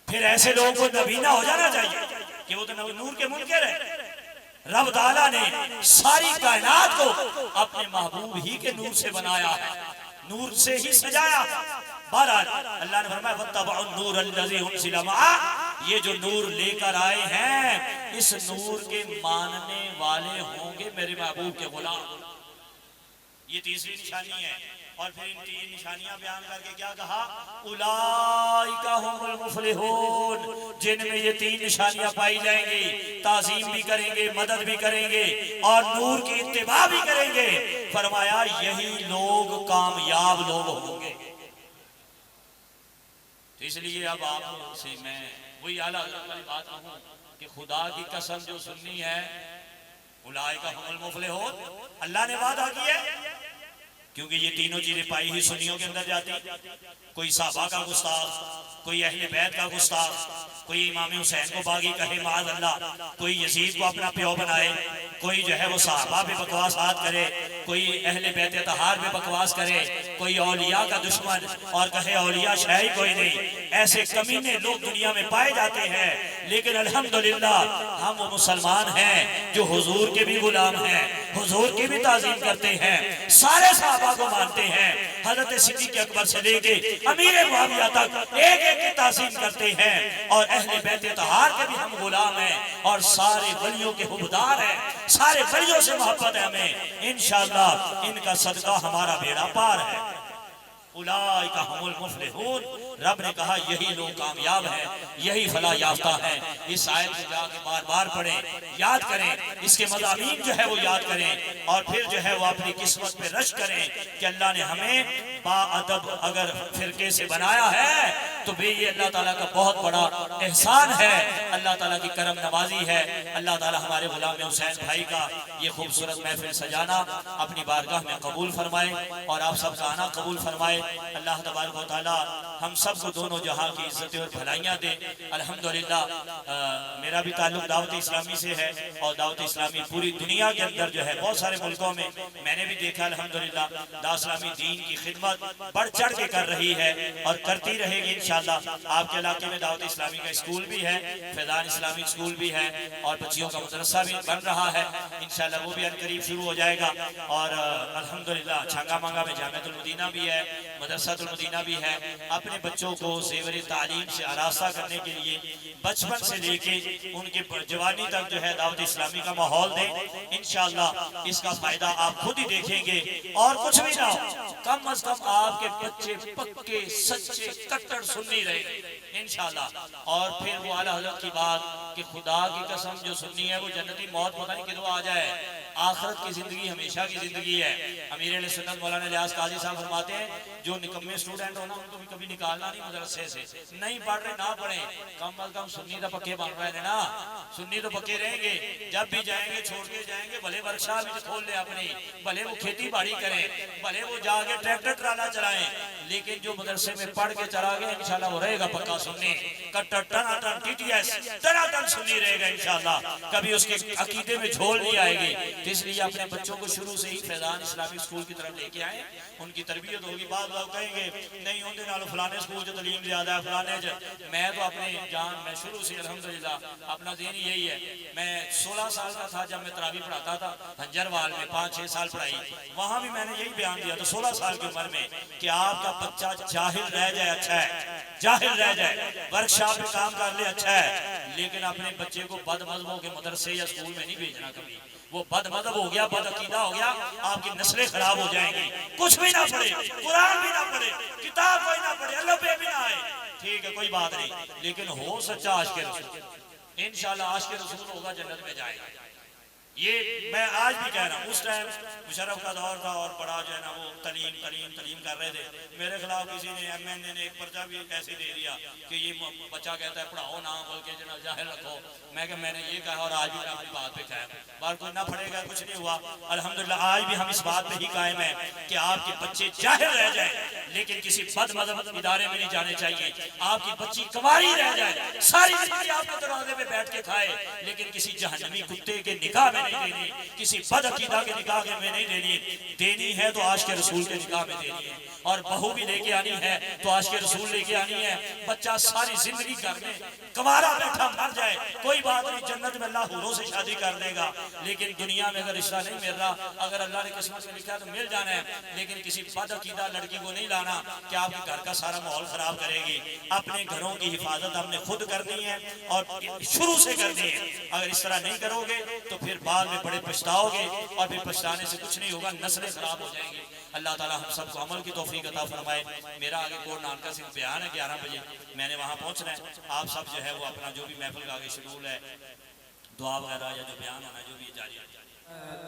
[SPEAKER 1] फिर ऐसे लोगों को नबीना हो जाना चाहिए कि वो तो नूर के मुनकिर है। रब ताला ने सारी कायनात को अपने महबूब ही के नूर से बनाया है, नूर से ही सजाया। बहरहाल अल्लाह ने फरमाया वत्तबअन नूरल्लज़ी उनज़िला मअह, ये जो नूर लेकर आए हैं, इस नूर के मानने वाले होंगे मेरे महबूब के गुलाम। ये तीसरी निशानी है। और फिर इन 3 निशानियां बयान करके क्या कहा? उलाइका हुमुल मुफलिहून, जिनमें ये 3 निशानियां पाई जाएंगी, ताज़ीम भी करेंगे, मदद भी करेंगे, और नूर की इत्तिबा भी करेंगे। फरमाया यही लोग कामयाब लोग होंगे। तो इसलिए अब आपसे मैं वही आला वाली बात कहूं कि खुदा की कसम जो सुननी है, उलाइका हुमुल मुफलिहून, अल्लाह ने वादा किया, क्योंकि ये तीनों चीजें पाई ही सुन्नियों के अंदर जाती। कोई सहाबा का गुस्ताख, कोई अहले बैत का गुस्ताख, कोई इमाम हुसैन को बागी कहे माज़ अल्लाह, कोई यजीद को अपना प्यो बनाए, कोई जो है वो सहाबा पे बकवासात करे, कोई अहले बैत तहार पे बकवास करे, कोई औलिया का दुश्मन और कहे औलिया शाही कोई नहीं। ऐसे कमीने लोग दुनिया में पाए जाते हैं। लेकिन अल्हम्दुलिल्लाह हम वो मुसलमान हैं जो हुजूर के भी गुलाम हैं, हुजूर की भी ताज़ीम करते हैं, सारे सहाबा को मानते हैं, हजरत सिद्दीक़ अकबर से लेके अमीर मुआविया तक एक एक की ताज़ीम करते हैं। और अहले बैत तहार के भी हम गुलाम हैं और सारे वलियों के हुबदार हैं, सारे वलियों से मोहब्बत है हमें। इंशाअल्लाह इनका सदका हमारा बेड़ा पार है। उलाइका हुमुल मुफलिहून, रब ने कहा यही लोग कामयाब हैं, यही फलाह याफ्ता हैं। इस आयत को जाके बार बार पढ़ें, याद करें, इसके मज़ामीन जो है वो याद करें और फिर जो है वो अपनी किस्मत पे रश करें कि अल्लाह ने हमें बाअदब अगर फिरके से बनाया है तो भाई ये अल्लाह ताला का बहुत बड़ा एहसान है, अल्लाह ताला की करम नवाजी है। अल्लाह ताला हमारे गुलाम हुसैन भाई का ये खूबसूरत महफिल सजाना अपनी बारगाह में कबूल फरमाए और आप सबका आना कबूल फरमाए। अल्लाह तबारक व तआला हम सबको दोनों जहां की इज्जतें और भलाइयाँ दे। अल्हम्दुलिल्लाह मेरा भी ताल्लुक दावत इस्लामी से है और दावत इस्लामी पूरी दुनिया के अंदर जो है बहुत सारे मुल्कों में मैंने भी देखा अल्हम्दुलिल्लाह दावत इस्लामी दीन की खिदमत बढ़ चढ़ के कर रही है और करती रहेगी इंशाअल्लाह। आपके इलाके में दावत इस्लामी का स्कूल भी है, फैजान इस्लामिक स्कूल भी है और बच्चियों का मदरसा भी बन रहा है। इंशाअल्लाह वो भी अनकरीब शुरू हो जाएगा। और अल्हम्दुलिल्लाह छांगा मांगा में जामिअतुल मदीना भी है, मदरसातुल मदीना भी है। अपने बच्चों को ज़ेवर तालीम से आरास्ता करने के लिए बचपन से लेके उनके जवानी तक जो है दावत इस्लामी का माहौल दें। इंशाअल्लाह इसका फायदा आप खुद ही देखेंगे और कुछ भी ना हो, कम अज कम आपके बच्चे पक्के सच्चे कट्टर सुन्नी रहे इंशाअल्लाह। और फिर वो आला हज़रत की बात कि खुदा की कसम जो सुन्नी है वो जन्नती मौत पता नहीं किधर आ जाए, आखिरत की जिंदगी हमेशा की जिंदगी है। अमीर अहले सुन्नत मौलाना लियाज़ काजी साहब फरमाते हैं जो निकम्मे स्टूडेंट होना उनको भी कभी निकालना नहीं मदरसे से, नहीं पढ़ रहे ना पढ़े, कम अज कम सुन्नी तो पक्के बन रहे हैं ना, सुन्नी तो पक्के रहेंगे। जब भी जाएंगे छोड़ के जाएंगे, भले वर्कशॉप भी खोल ले अपनी, भले वो खेती बाड़ी करें, भले वो जाके ट्रैक्टर ट्राला चलाएं, लेकिन जो मदरसे में पढ़ के चला गया इंशाल्लाह वो रहेगा पक्का सुन्नी, कट्टर टनाटन टीटीएस टनाटन सुन्नी रहेगा इंशाल्लाह। कभी उसके अकीदे में झोल नहीं आएगी। तो इसलिए अपने बच्चों को शुरू से ही फैजान इस्लामिक स्कूल की तरफ लेके आए, उनकी तरबियत होगी। बाद लोग कहेंगे नहीं उनके नाल फलाने स्कूल जो तलीम ज्यादा है फलाने मैं तो अपने जान मैं शुरू से अल्हम्दुलिल्लाह अपना दिन यही है। मैं 16 साल का था जब मैं तरावी पढ़ाता था हंजरवाल में, 5-6 साल पढ़ाई, वहां भी मैंने यही बयान दिया था 16 साल की उम्र में कि आपका बच्चा जाहिल रह जाए अच्छा है, जाहिल रह जाए, वर्कशॉप में काम कर ले अच्छा है, लेकिन अपने बच्चे को बदमज़हबों के मदरसे या स्कूल में नहीं भेजना। कभी वो बदमज़हब हो गया, बदअकीदा हो गया, आपकी नस्लें खराब हो जाएंगी। कुछ भी ना पढ़े, कुरान भी ना पढ़े, किताब कोई ना पढ़े, अल्लाह पे भी ना आए, ठीक है कोई बात नहीं, लेकिन हो सच्चा आशिक़ रसूल। इंशाअल्लाह आशिक़ रसूल होगा जन्नत में जाएगा। ये मैं आज भी कह रहा हूँ, उस टाइम मुशर्रफ का दौर था और बड़ा जो है ना वो तलीम कर रहे थे। मेरे खिलाफ किसी ने MNA ने एक पर्चा भी ऐसे दे दिया कि ये बच्चा कहता है पढ़ाओ ना बल्कि जना जाहिल रखो। मैंने ये कहा और आज भी मैं अपनी बात पे कायम, बार कोई ना पढ़ेगा कुछ नहीं हुआ। अल्हम्दुलिल्लाह आज भी हम इस बात पे ही कायम है कि आपके बच्चे जाहिल रह जाए लेकिन किसी बदमज़हब इदारे में नहीं जाने चाहिए। आपकी बच्ची कुंवारी रह जाए, सारी जिंदगी आपके दरवाजे पे बैठ के खाए, लेकिन किसी जहन्नमी कुत्ते के निकाह में नहीं देनी, किसी बदअकीदा के निकाह में नहीं देनी है तो आशिक़ रसूल के निकाह में देनी है। और बहू भी लेके आनी है तो आशिक़ रसूल लेके आनी है। बच्चा सारी जिंदगी घर में कुंवारा बैठा मर जाए कोई बात नहीं, जन्नत में अल्लाह हूरों से शादी कर देगा, लेकिन दुनिया में अगर रिश्ता नहीं मिल रहा, अगर अल्लाह ने किस्मत में लिखा है तो मिल जाना है, लेकिन किसी बदअकीदा लड़की को नहीं लाना कि आपके घर का सारा माहौल खराब करेगी। अपने घरों की हिफाजत हमने खुद करनी है और शुरू से करनी है। अगर इस तरह नहीं करोगे तो फिर बाद में बड़े पछताओगे और फिर पछताने से कुछ नहीं होगा, नस्लें खराब हो जाएंगी। अल्लाह ताला हम सबको अमल की तौफीक अता फरमाए। मेरा आगे कोट नानका सिंह बयान है 11 बजे, मैंने वहाँ पहुँचना है। आप सब जो है वो अपना जो भी महफिल का आगे शेड्यूल है, दुआ वगैरह या जो बयान होना जो भी जारी है।